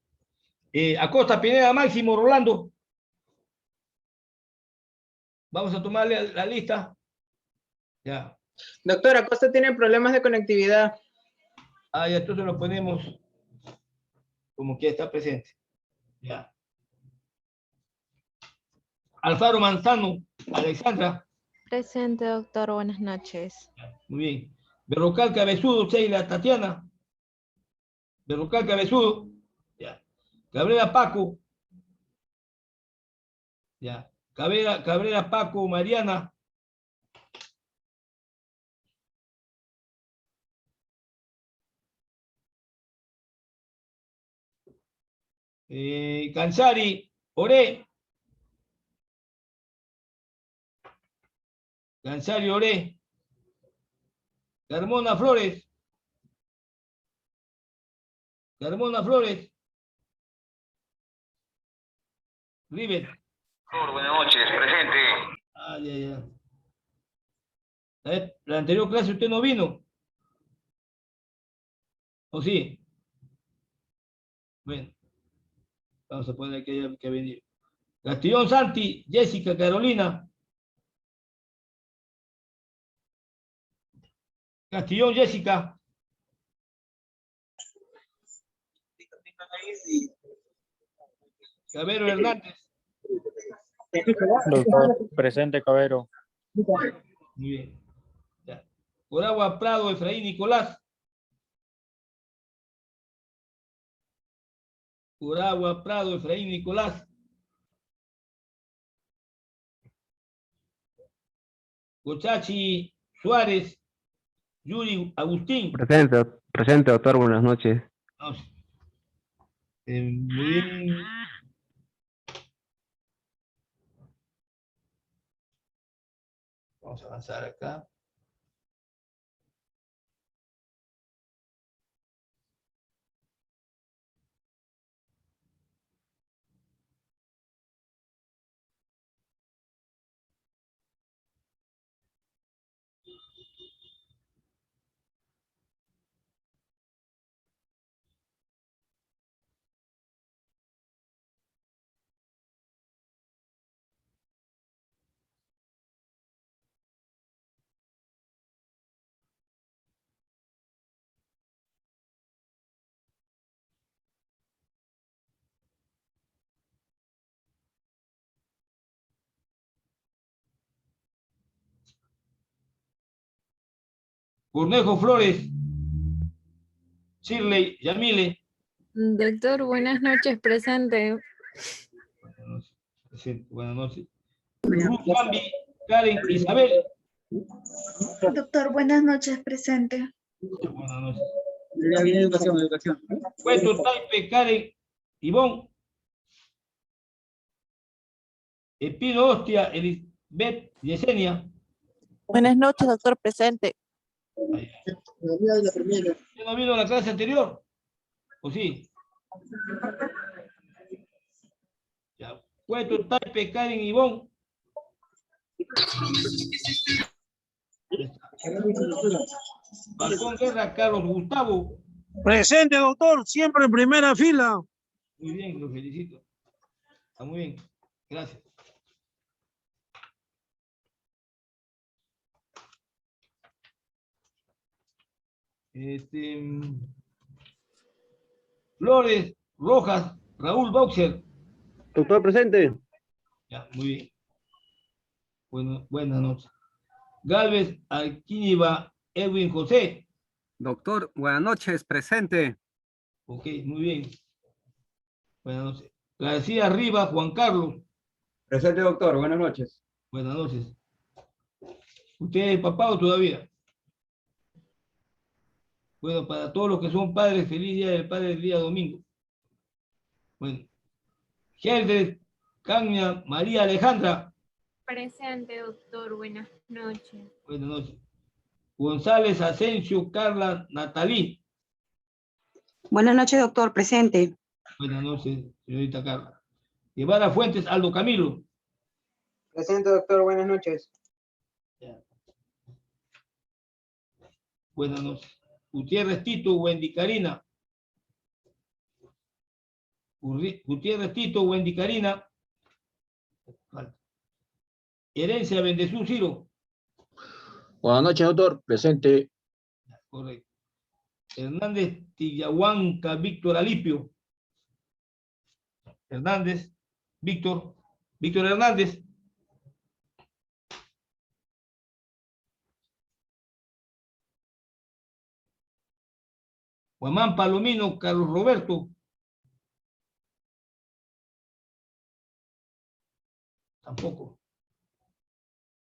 Acosta Pineda Máximo Rolando. Vamos a tomarle la lista. Ya. Doctor, Acosta tiene problemas de conectividad. Ah, ya, entonces lo ponemos como que está presente. Ya. Alfaro Manzano, Alexandra. Presente, doctor. Buenas noches. Muy bien. Berrocal Cabezudo, Sheila Tatiana. Berrocal Cabezudo. Ya. Cabrera Paco. Ya. Cabrera Paco Mariana. Cansari Oré. Cansari Oré. Carmona Flores. Carmona Flores. River. Buenas noches, presente. Ah, ya, ya. La anterior clase usted no vino. ¿O sí? Bueno, vamos a poner que haya que venir. Castillón Santi, Jessica Carolina. Castillón Jessica. Cabero Hernández. Doctor, presente, Cabero. Muy bien. Ya. Coragua Prado, Efraín Nicolás. Coragua Prado, Efraín Nicolás. Cochachi Suárez, Yuri Agustín. Presente, doctor, buenas noches. Vamos. Muy bien. Vamos a avanzar acá. Cornejo Flores, Shirley Yamile. Doctor, buenas noches. Presente. Buenas Presente. Buenas noches. Ruth Gambi, Karen Isabel. Doctor, buenas noches, presente. Buenas noches. Ya viene educación. Cueto Taipe, Karen Ivonne. Espido Hostia, Elizabeth Yesenia. Buenas noches, doctor, presente. ¿Ya no vino a la clase anterior? ¿O sí? Ya. Cueto Taipe, Karen Ivonne. Balcón Guerra, Carlos Gustavo. Presente, doctor, siempre en primera fila. Muy bien, lo felicito. Está muy bien. Gracias. Flores Rojas, Raúl Boxer. Doctor, presente. Ya, muy bien. Bueno, buenas noches. Galvez Alquíniva, Edwin José. Doctor, buenas noches, presente. Ok, muy bien. Buenas noches. García Rivas, Juan Carlos. Presente, doctor. Buenas noches. Buenas noches. ¿Usted es papá o todavía? Bueno, para todos los que son padres, feliz día del padre el día domingo. Bueno. Helder Caña María Alejandra. Presente, doctor. Buenas noches. Buenas noches. González Asensio Carla Natalí. Buenas noches, doctor. Presente. Buenas noches, señorita Carla. Guevara Fuentes Aldo Camilo. Presente, doctor. Buenas noches. Buenas noches. Gutiérrez Tito, Wendy Karina. Gutiérrez Tito, Wendy Karina. Herencia Bendezú Ciro. Buenas noches, doctor. Presente. Correcto. Hernández Tillahuanca, Víctor Alipio. Hernández, Víctor Hernández. Guamán Palomino, Carlos Roberto. Tampoco.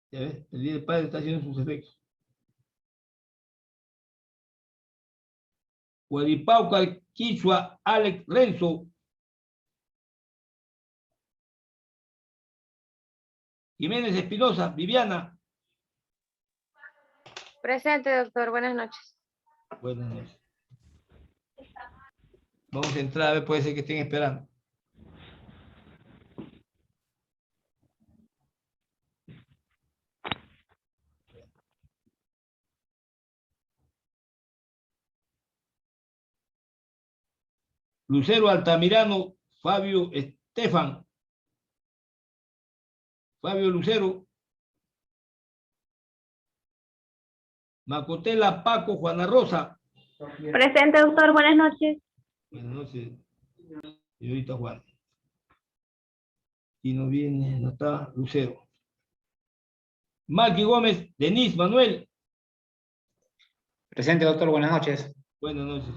Ya ves, el día del padre está haciendo sus efectos. Huaripauca, Quichua, Alex Renzo. Jiménez Espinosa, Viviana. Presente, doctor. Buenas noches. Buenas noches. Vamos a entrar, a ver, puede ser que estén esperando. Lucero Altamirano, Fabio Estefan. Fabio Lucero. Macotela Paco, Juana Rosa. Presente, doctor. Buenas noches. Buenas noches, señorita Juana. Y no viene, no está Lucero. Maki Gómez, Denise Manuel. Presente, doctor. Buenas noches. Buenas noches.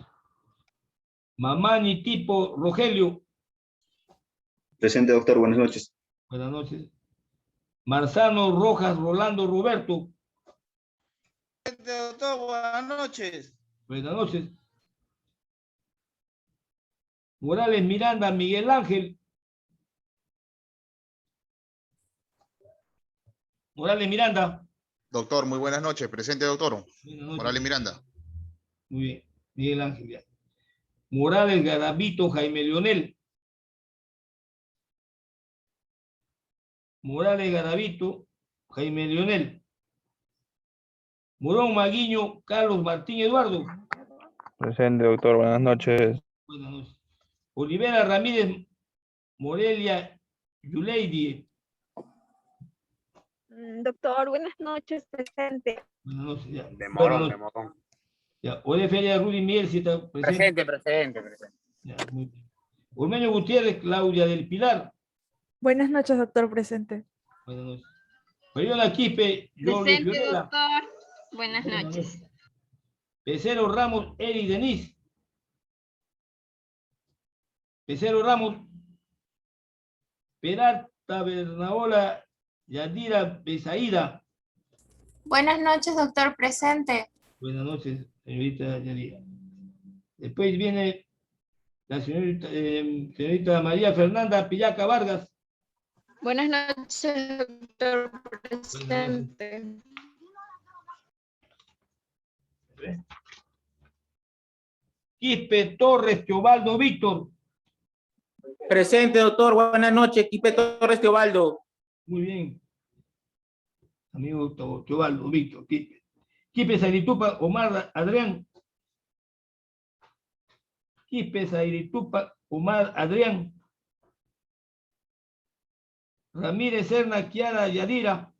Mamani Tipo Rogelio. Presente, doctor. Buenas noches. Buenas noches. Marzano Rojas Rolando Roberto. Presente, doctor. Buenas noches. Buenas noches. Morales Miranda Miguel Ángel. Morales Miranda. Doctor, muy buenas noches. Presente, doctor. Buenas noches. Morales Miranda. Muy bien. Miguel Ángel. Ya. Morales Garavito Jaime Leonel. Morales Garavito Jaime Leonel. Morón Maguiño Carlos Martín Eduardo. Presente, doctor. Buenas noches. Buenas noches. Olivera Ramírez Morelia Yuleidi. Doctor, buenas noches, presente. Buenas noches. Ya. Demorón. Ya. Ore Feria Rudy Miel, si está presente. Presente. Ya, muy bien. Ormeño Gutiérrez, Claudia del Pilar. Buenas noches, doctor, presente. Buenas noches. Fabiola Quispe, Jordi Presente, Fiorella. doctor. Buenas noches. Pecero Ramos, Eri Denise. Pecero Ramos. Tabernaola Yadira Besaida. Buenas noches, doctor. Presente. Buenas noches, señorita Yadira. Después viene la señorita María Fernanda Pillaca Vargas. Buenas noches, doctor. Presente. Quispe Torres Teobaldo Víctor. Presente, doctor. Buenas noches. Quipe Torres Teobaldo. Muy bien. Amigo Teobaldo Víctor. Quispe Sairitupa Omar Adrián. Quispe Sairitupa Omar Adrián. Ramírez Serna Kiara Yadira.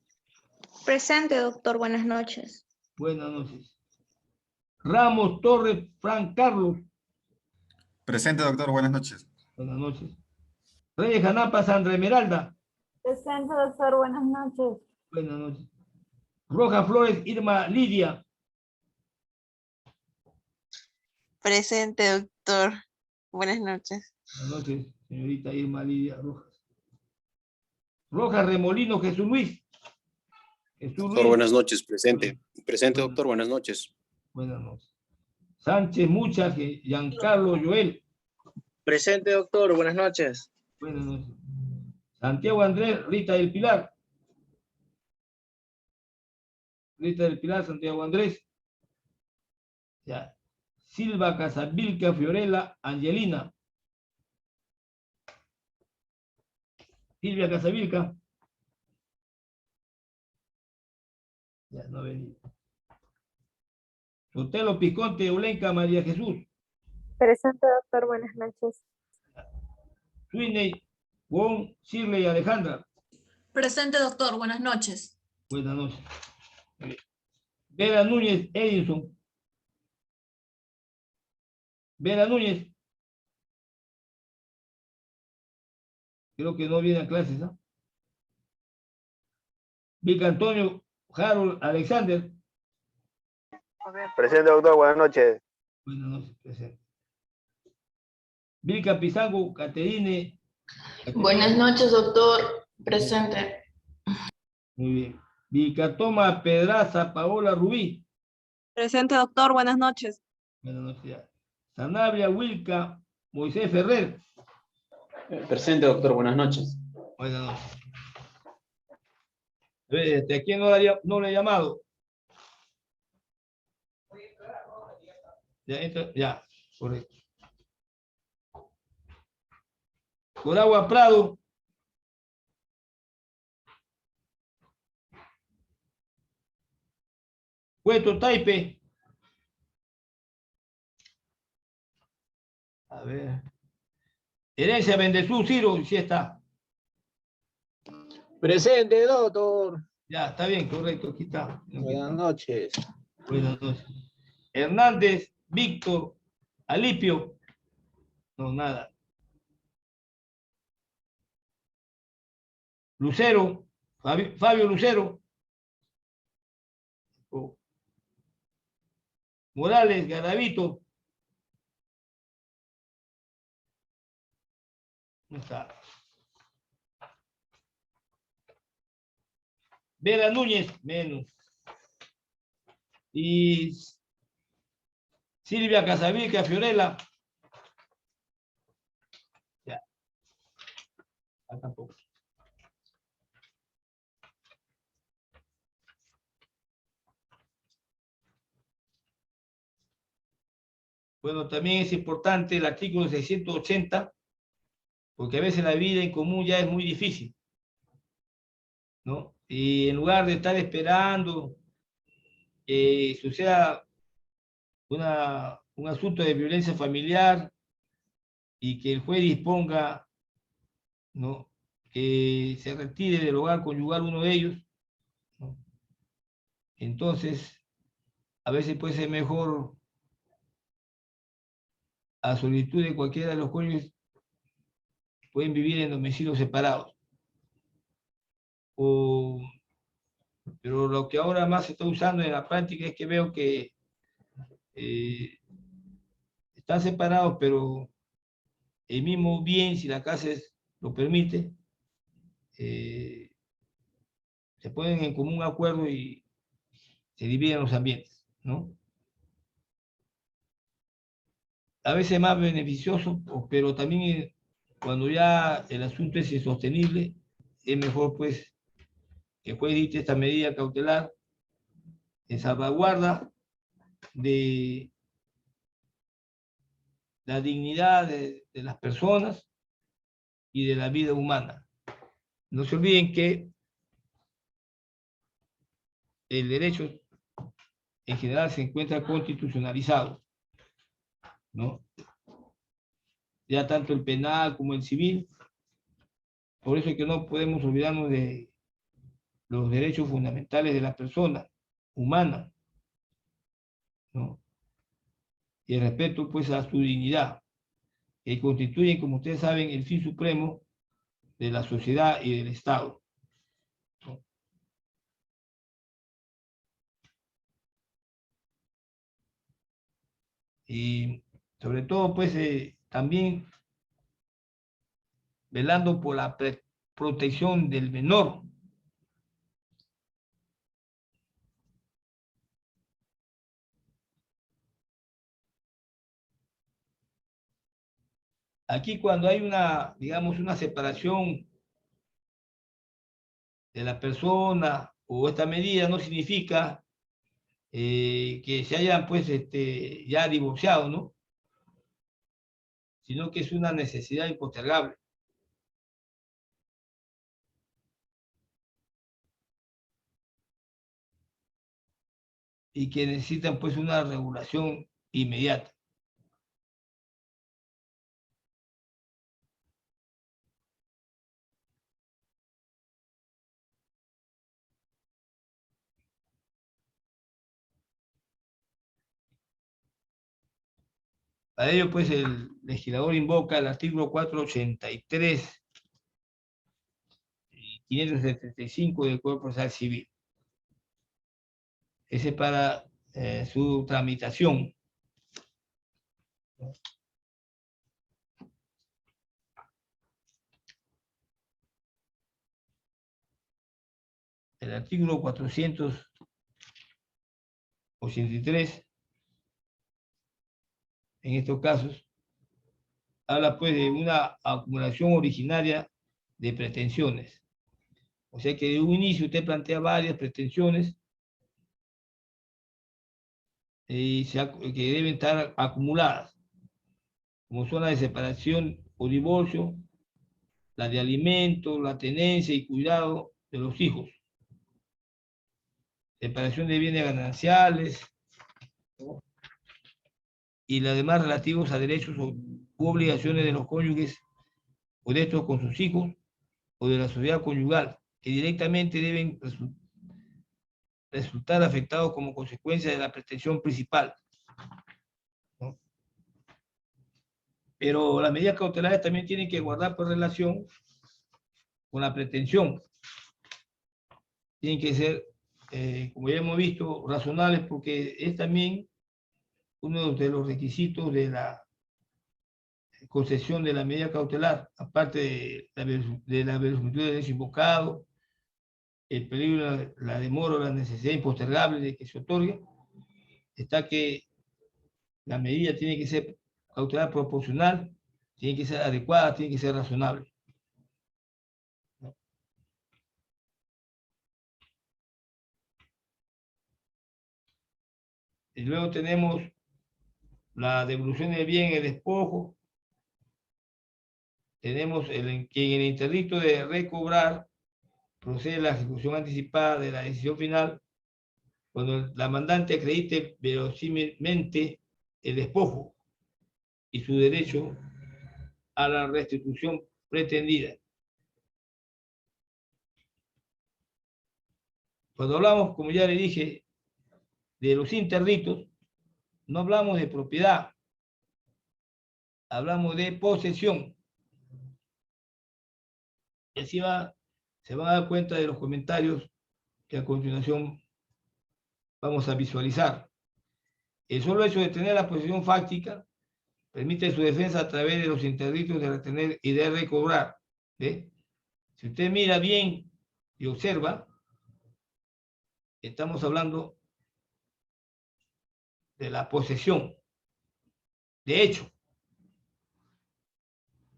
Presente, doctor. Buenas noches. Buenas noches. Ramos Torres Fran Carlos. Presente, doctor. Buenas noches. Buenas noches. Reyes Janapa Sandra Esmeralda. Presente, doctor. Buenas noches. Buenas noches. Roja Flores Irma Lidia. Presente, doctor. Buenas noches. Buenas noches, señorita Irma Lidia Rojas. Rojas Remolino Jesús Luis. Doctor, buenas noches. Presente. Presente, doctor. Buenas noches. Buenas noches. Sánchez Mucha, Giancarlo Joel. Presente, doctor. Buenas noches. Buenas noches. Santiago Andrés, Rita del Pilar. Rita del Pilar, Santiago Andrés. Ya. Silva Casavilca, Fiorella, Angelina. Silvia Casavilca. Ya no ha venido. Sotelo Piconte, Olenka María Jesús. Presente, doctor. Buenas noches. Swiney, Wong, Shirley y Alejandra. Presente, doctor. Buenas noches. Buenas noches. Vera Núñez, Edison. Vera Núñez. Creo que no viene a clases, ¿no? Vic Antonio, Harold Alexander. Presente, doctor. Buenas noches. Buenas noches, presente. Vilca Pizango, Caterine. Buenas noches, doctor. Presente. Muy bien. Vilcatoma Pedraza, Paola Rubí. Presente, doctor. Buenas noches. Buenas noches. Ya. Sanabria Wilca, Moisés Ferrer. Presente, doctor. Buenas noches. Buenas noches. ¿A quién no le he llamado? Ya, correcto. Coragua Prado. Puerto Taipe. A ver. Herencia Bendezú, Ciro, sí está. Presente, doctor. Ya, está bien, correcto, aquí está. Buenas noches. Buenas noches. Hernández, Víctor, Alipio. No, nada. Lucero, Fabio Lucero. Oh. Morales, Garavito. No está. Vera Núñez, menos. Y Silvia Casavilca, Fiorella. Ya. Tampoco. Bueno, también es importante el artículo 680, porque a veces la vida en común ya es muy difícil, ¿no? Y en lugar de estar esperando que suceda un asunto de violencia familiar y que el juez disponga, ¿no?, que se retire del hogar conyugal uno de ellos, ¿no? Entonces, a veces puede ser mejor, a solicitud de cualquiera de los cónyuges, pueden vivir en domicilios separados. Pero lo que ahora más se está usando en la práctica es que veo que están separados, pero el mismo bien, si la casa lo permite, se ponen en común acuerdo y se dividen los ambientes, ¿no? A veces más beneficioso, pero también cuando ya el asunto es insostenible, es mejor pues que el juez dicte esta medida cautelar en salvaguarda de la dignidad de las personas y de la vida humana. No se olviden que el derecho en general se encuentra constitucionalizado, ¿no? Ya tanto el penal como el civil. Por eso es que no podemos olvidarnos de los derechos fundamentales de la persona humana, ¿no? Y el respeto pues a su dignidad, que constituyen, como ustedes saben, el fin supremo de la sociedad y del Estado, ¿no? Y sobre todo pues también velando por la protección del menor. Aquí cuando hay una, digamos, una separación de la persona o esta medida no significa que se hayan pues ya divorciado, ¿no? Sino que es una necesidad impostergable. Y que necesitan pues una regulación inmediata. Para ello, pues, el legislador invoca el artículo 483 y 575 del Código Procesal Civil. Ese es para su tramitación. El artículo 483, en estos casos, habla pues de una acumulación originaria de pretensiones. O sea que de un inicio usted plantea varias pretensiones que deben estar acumuladas, como son la de separación o divorcio, la de alimento, la tenencia y cuidado de los hijos, separación de bienes gananciales, ¿no? Y las demás relativos a derechos u obligaciones de los cónyuges o de estos con sus hijos o de la sociedad conyugal, que directamente deben resultar afectados como consecuencia de la pretensión principal, ¿no? Pero las medidas cautelares también tienen que guardar por relación con la pretensión. Tienen que ser, como ya hemos visto, razonables, porque es también uno de los requisitos de la concesión de la medida cautelar, aparte de la verosimilitud del derecho invocado, el peligro, la demora o la necesidad impostergable de que se otorgue, está que la medida tiene que ser cautelar proporcional, tiene que ser adecuada, tiene que ser razonable. Y luego tenemos la devolución del bien, el despojo. Tenemos que en el interdicto de recobrar procede la ejecución anticipada de la decisión final cuando la mandante acredite verosímilmente el despojo y su derecho a la restitución pretendida. Cuando hablamos, como ya le dije, de los interdictos, no hablamos de propiedad, hablamos de posesión. Y así se van a dar cuenta de los comentarios que a continuación vamos a visualizar. El solo hecho de tener la posesión fáctica permite su defensa a través de los interdictos de retener y de recobrar, ¿ve? Si usted mira bien y observa, estamos hablando de la posesión, de hecho,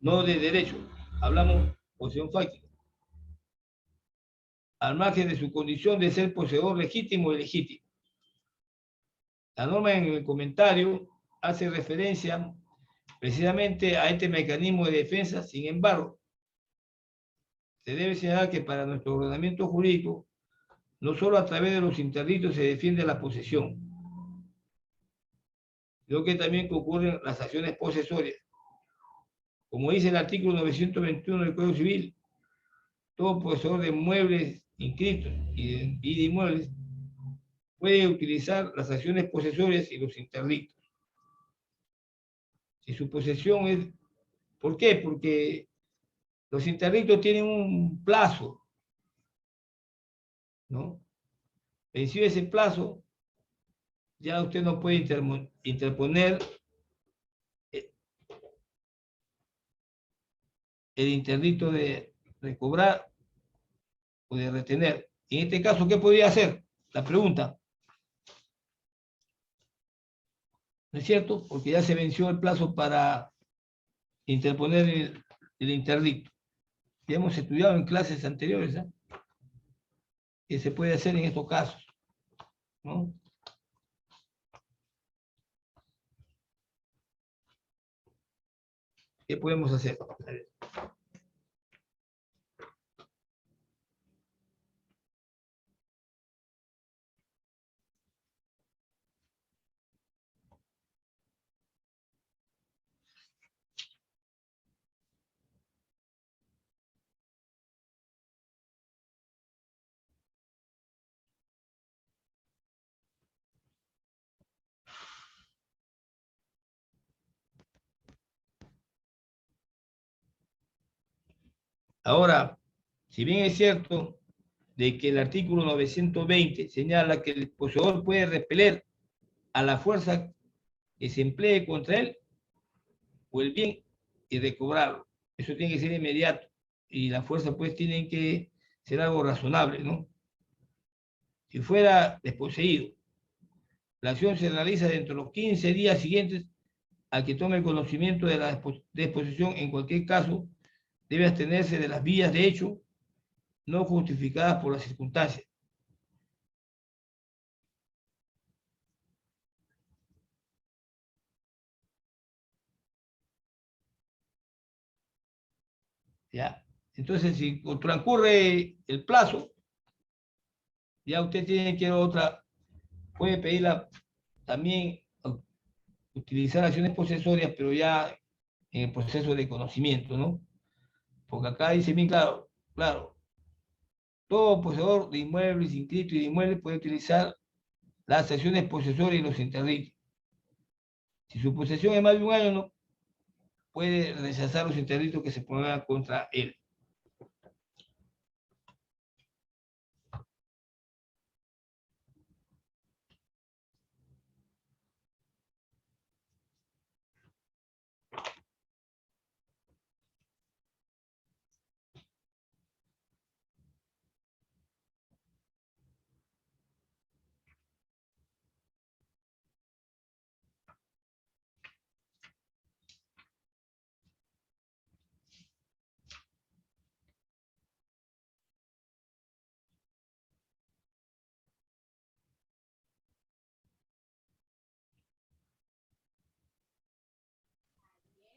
no de derecho. Hablamos posesión fáctica. Al margen de su condición de ser poseedor legítimo o ilegítimo. La norma en el comentario hace referencia precisamente a este mecanismo de defensa. Sin embargo, se debe señalar que para nuestro ordenamiento jurídico, no solo a través de los interdictos se defiende la posesión, sino que también concurren las acciones posesorias. Como dice el artículo 921 del Código Civil, todo poseedor de muebles inscritos y de inmuebles puede utilizar las acciones posesorias y los interdictos. Si su posesión es... ¿Por qué? Porque los interdictos tienen un plazo, ¿no? Vencido ese plazo, ya usted no puede interponer el interdicto de recobrar o de retener. Y en este caso, ¿qué podría hacer? La pregunta. ¿No es cierto? Porque ya se venció el plazo para interponer el interdicto. Ya hemos estudiado en clases anteriores, ¿eh? Que se puede hacer en estos casos, ¿no? ¿Qué podemos hacer? Ahora, si bien es cierto de que el artículo 920 señala que el poseedor puede repeler a la fuerza que se emplee contra él o el bien y recobrarlo. Eso tiene que ser inmediato y la fuerza pues tiene que ser algo razonable, ¿no? Si fuera desposeído, la acción se realiza dentro de los 15 días siguientes al que tome el conocimiento de la disposición. En cualquier caso, debe abstenerse de las vías de hecho no justificadas por las circunstancias. ¿Ya? Entonces, si transcurre el plazo, ya usted tiene que otra, puede pedirla también, utilizar acciones posesorias, pero ya en el proceso de conocimiento, ¿no? Porque acá dice bien claro, todo poseedor de inmuebles, inscrito y de inmuebles puede utilizar las acciones posesorias y los interdictos. Si su posesión es más de un año, no puede rechazar los interdictos que se pongan contra él.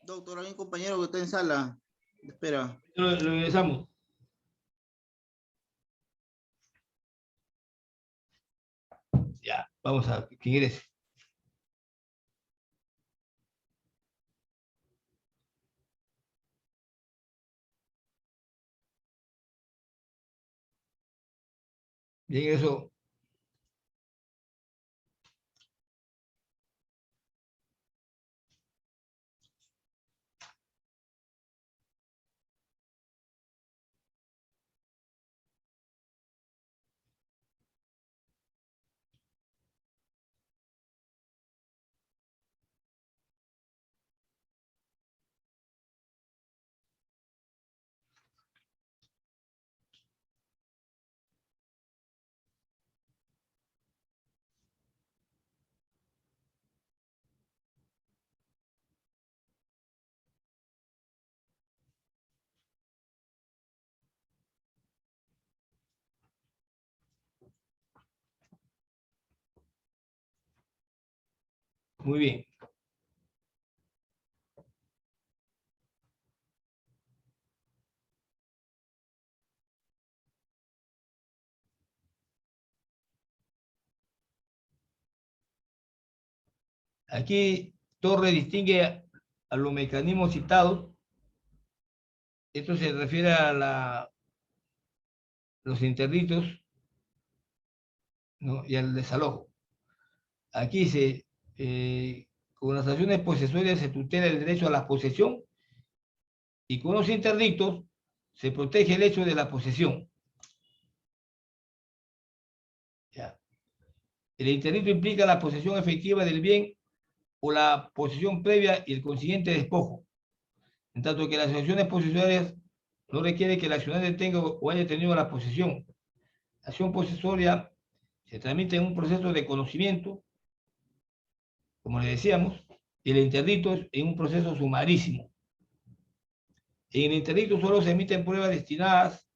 Doctor, hay un compañero que está en sala. Espera. Lo regresamos. Ya, vamos a que ingrese. Ya ingresó. Muy bien. Aquí Torre distingue a los mecanismos citados. Esto se refiere a los interditos, ¿no? Y al desalojo. Aquí con las acciones posesorias se tutela el derecho a la posesión y con los interdictos se protege el hecho de la posesión. Ya. El interdicto implica la posesión efectiva del bien o la posesión previa y el consiguiente despojo, en tanto que las acciones posesorias no requiere que el accionario tenga o haya tenido la posesión. La acción posesoria se transmite en un proceso de conocimiento, como le decíamos, y el interdicto es en un proceso sumarísimo. En el interdicto solo se emiten pruebas destinadas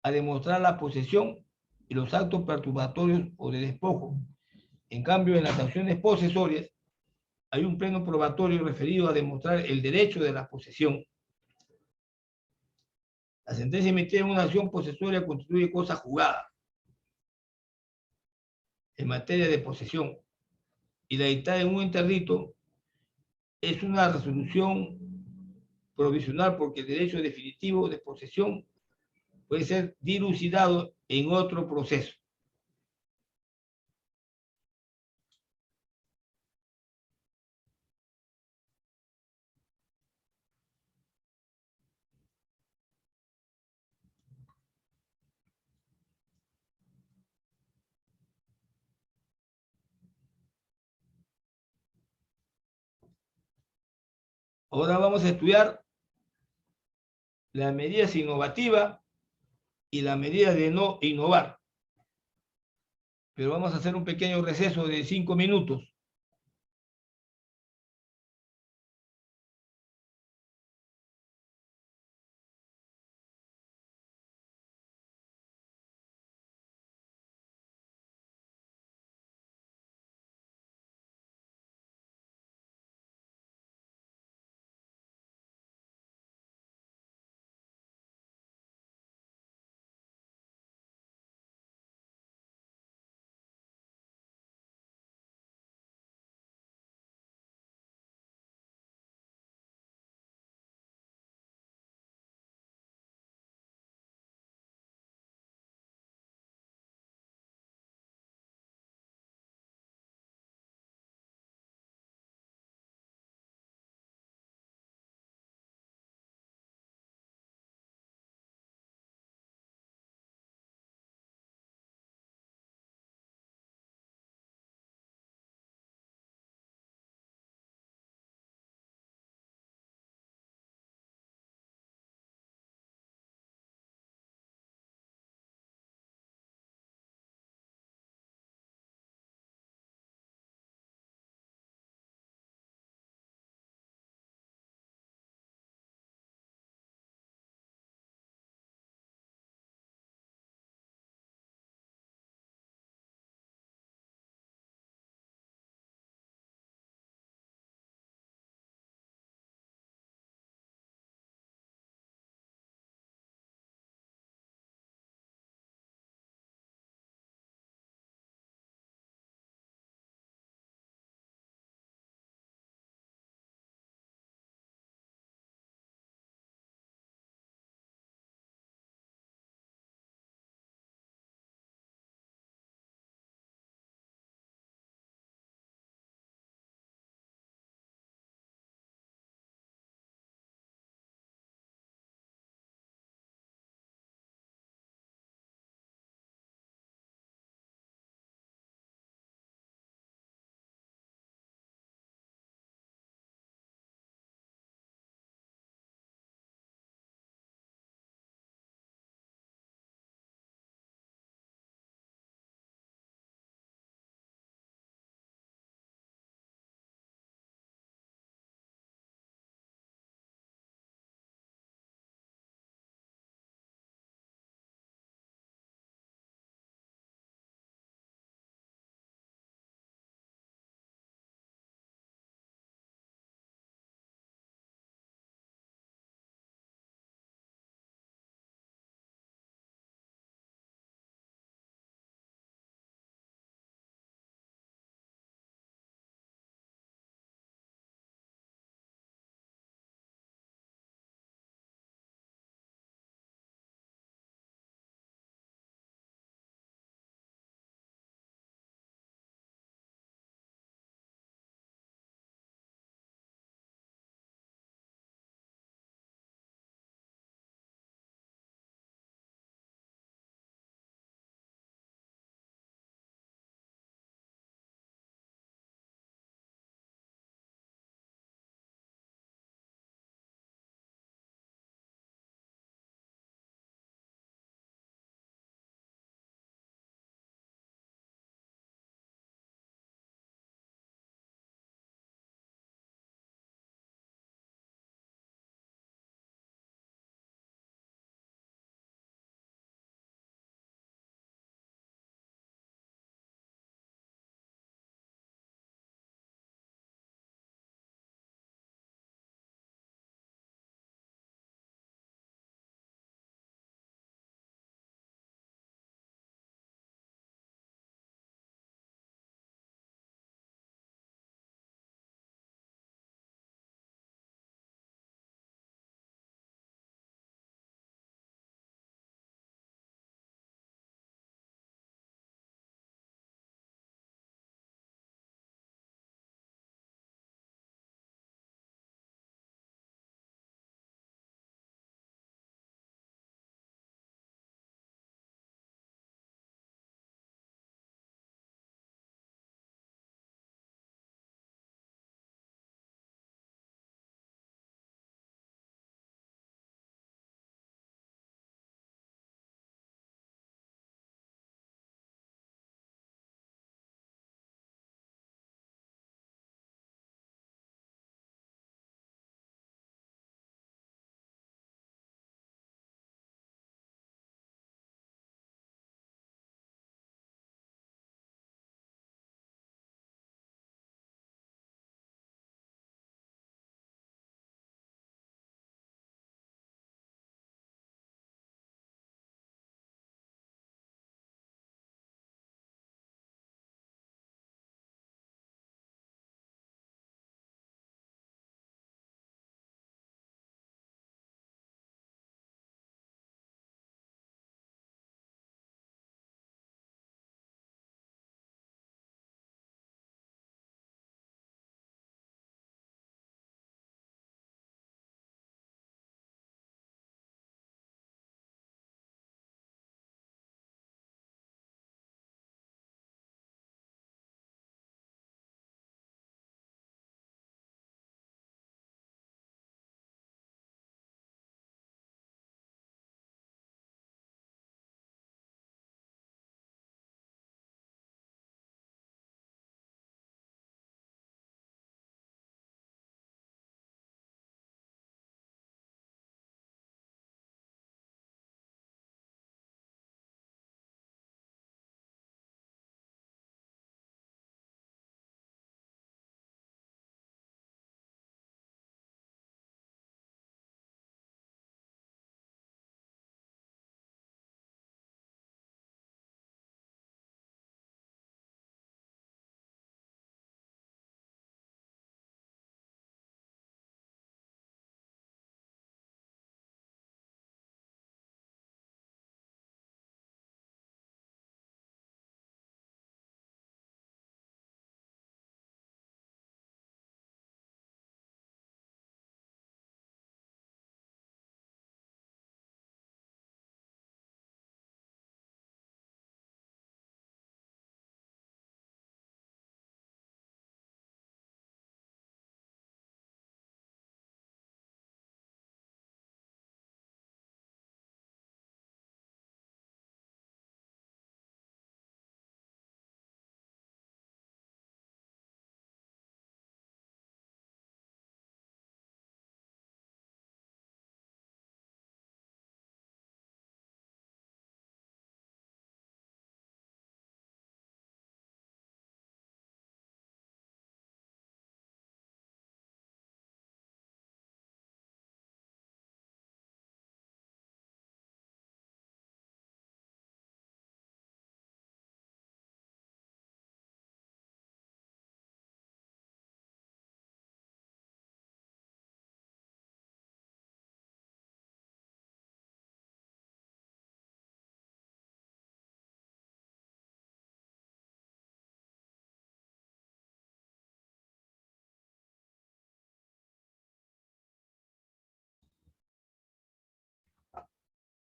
a demostrar la posesión y los actos perturbatorios o de despojo. En cambio, en las acciones posesorias hay un pleno probatorio referido a demostrar el derecho de la posesión. La sentencia emitida en una acción posesoria constituye cosa jugada en materia de posesión, y la dictada en un interdicto es una resolución provisional porque el derecho definitivo de posesión puede ser dilucidado en otro proceso. Ahora vamos a estudiar las medidas innovativas y las medidas de no innovar. Pero vamos a hacer un pequeño receso de 5 minutos.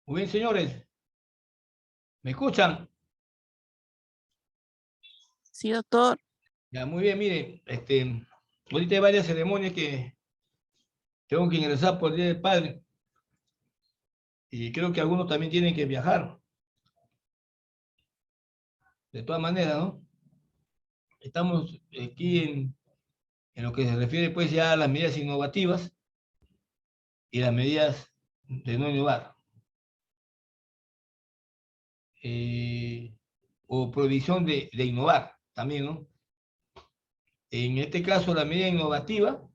Muy bien, señores. ¿Me escuchan? Sí, doctor. Ya, muy bien, mire, ahorita hay varias ceremonias que tengo que ingresar por el Día del Padre. Y creo que algunos también tienen que viajar. De todas maneras, ¿no? Estamos aquí en lo que se refiere pues ya a las medidas innovativas y las medidas de no innovar. O prohibición de innovar también, ¿no? En este caso, la medida innovativa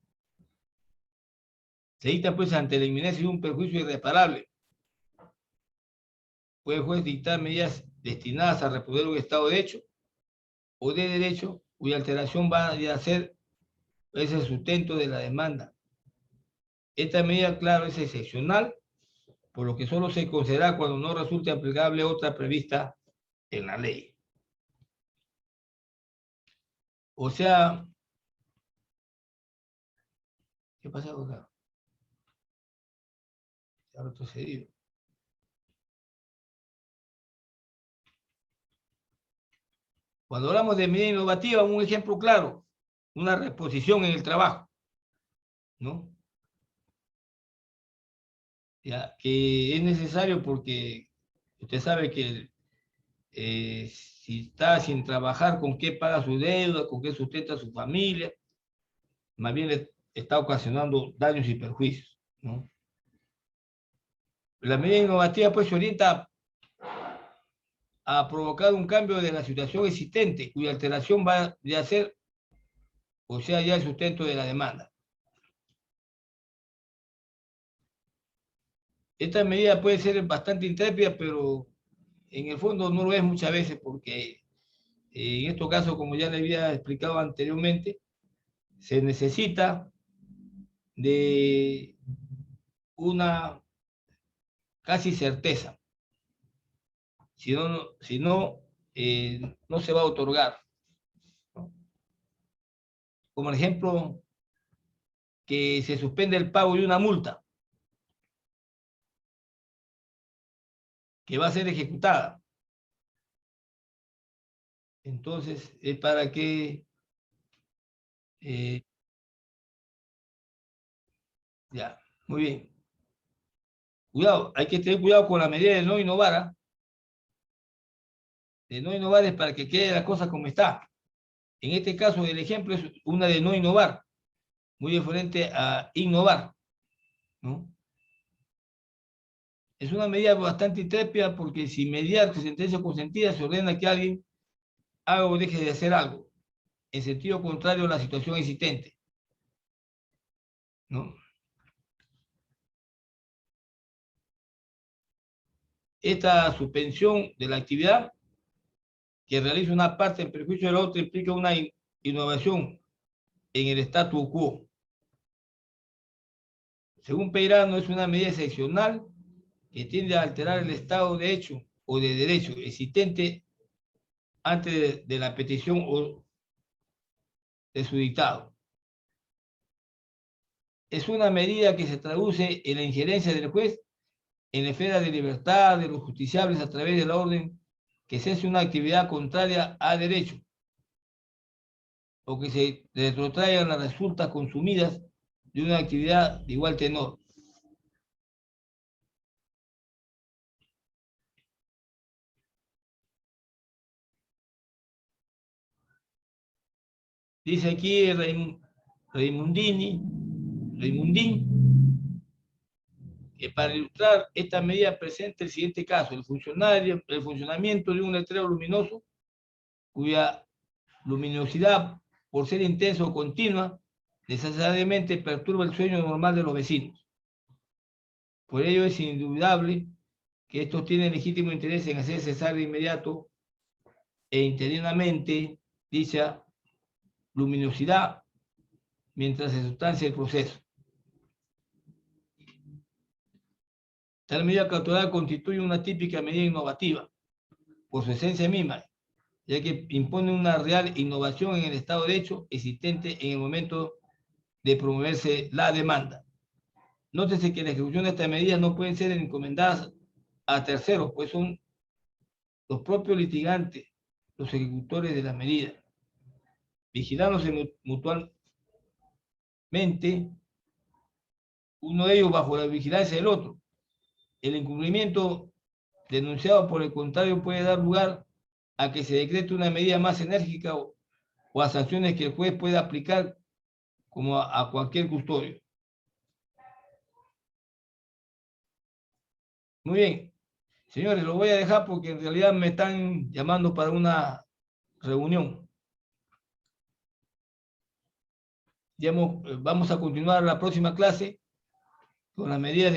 se dicta pues ante la inminencia de un perjuicio irreparable. Puede el juez dictar medidas destinadas a reponer un Estado de hecho o de derecho cuya alteración va a ser ese sustento de la demanda. Esta medida, claro, es excepcional, por lo que solo se concederá cuando no resulte aplicable otra prevista en la ley. O sea, ¿qué pasa acá? Se ha retrocedido. Cuando hablamos de medida innovativa, un ejemplo claro, una reposición en el trabajo, ¿no? Ya, que es necesario porque usted sabe que si está sin trabajar, ¿con qué paga su deuda? ¿Con qué sustenta a su familia? Más bien le está ocasionando daños y perjuicios, ¿no? La medida innovativa pues se orienta a provocar un cambio de la situación existente, cuya alteración va a ser, o sea, ya el sustento de la demanda. Esta medida puede ser bastante intrépida, pero en el fondo no lo es muchas veces, porque en estos casos, como ya le había explicado anteriormente, se necesita de una casi certeza. Si no, no se va a otorgar, ¿no? Como ejemplo, que se suspende el pago de una multa que va a ser ejecutada. Entonces, es para que ya, muy bien. Cuidado, hay que tener cuidado con la medida de no innovar, ¿eh? De no innovar es para que quede la cosa como está. En este caso, el ejemplo es una de no innovar, muy diferente a innovar, ¿no? Es una medida bastante intrépida porque sin mediar sentencia consentida se ordena que alguien haga o deje de hacer algo, en sentido contrario a la situación existente, ¿no? Esta suspensión de la actividad que realiza una parte en perjuicio de la otra implica una innovación en el statu quo. Según Peirano, es una medida excepcional que tiende a alterar el estado de hecho o de derecho existente antes de la petición o de su dictado. Es una medida que se traduce en la injerencia del juez en la esfera de libertad de los justiciables a través de la orden que cese una actividad contraria a derecho o que se retrotraigan las resultas consumidas de una actividad de igual tenor. Dice aquí Raimundín, que para ilustrar esta medida presenta el siguiente caso: el funcionamiento de un letrero luminoso cuya luminosidad, por ser intensa o continua, necesariamente perturba el sueño normal de los vecinos. Por ello es indudable que estos tienen legítimo interés en hacer cesar de inmediato e interinamente dicha luminosidad mientras se sustancia el proceso. Tal medida cautelar constituye una típica medida innovativa por su esencia misma, ya que impone una real innovación en el estado de hecho existente en el momento de promoverse la demanda. Nótese que la ejecución de estas medidas no pueden ser encomendadas a terceros, pues son los propios litigantes, los ejecutores de la medida, vigilándose mutuamente, uno de ellos bajo la vigilancia del otro. El incumplimiento denunciado, por el contrario, puede dar lugar a que se decrete una medida más enérgica o a sanciones que el juez pueda aplicar como a cualquier custodio. Muy bien. Señores, lo voy a dejar porque en realidad me están llamando para una reunión. Vamos a continuar la próxima clase con las medidas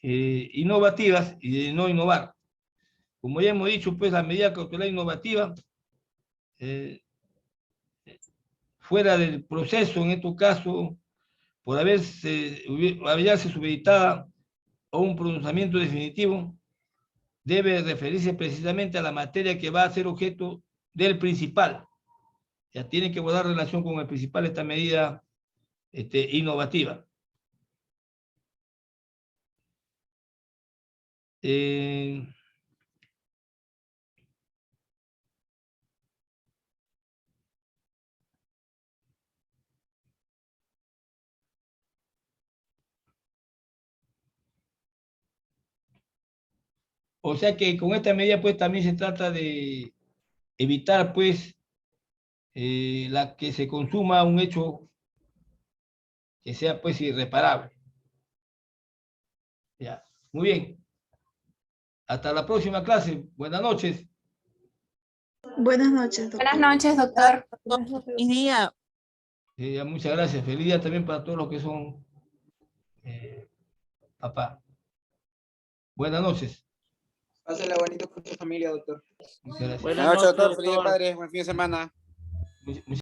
innovativas y de no innovar. Como ya hemos dicho, pues la medida cautelar innovativa, fuera del proceso, en este caso, por hallarse supeditada a un pronunciamiento definitivo, debe referirse precisamente a la materia que va a ser objeto del principal. Ya tiene que guardar relación con el principal esta medida innovativa. O sea que con esta medida pues también se trata de evitar pues la que se consuma un hecho que sea pues irreparable. Ya, muy bien. Hasta la próxima clase. Buenas noches. Buenas noches, doctor. Buenas noches, doctor. Y día. Muchas gracias. Feliz día también para todos los que son papá. Buenas noches. Pásela bonito con su familia, doctor. Muchas gracias. Buenas noches, doctor. Feliz día, padre. Buen fin de semana.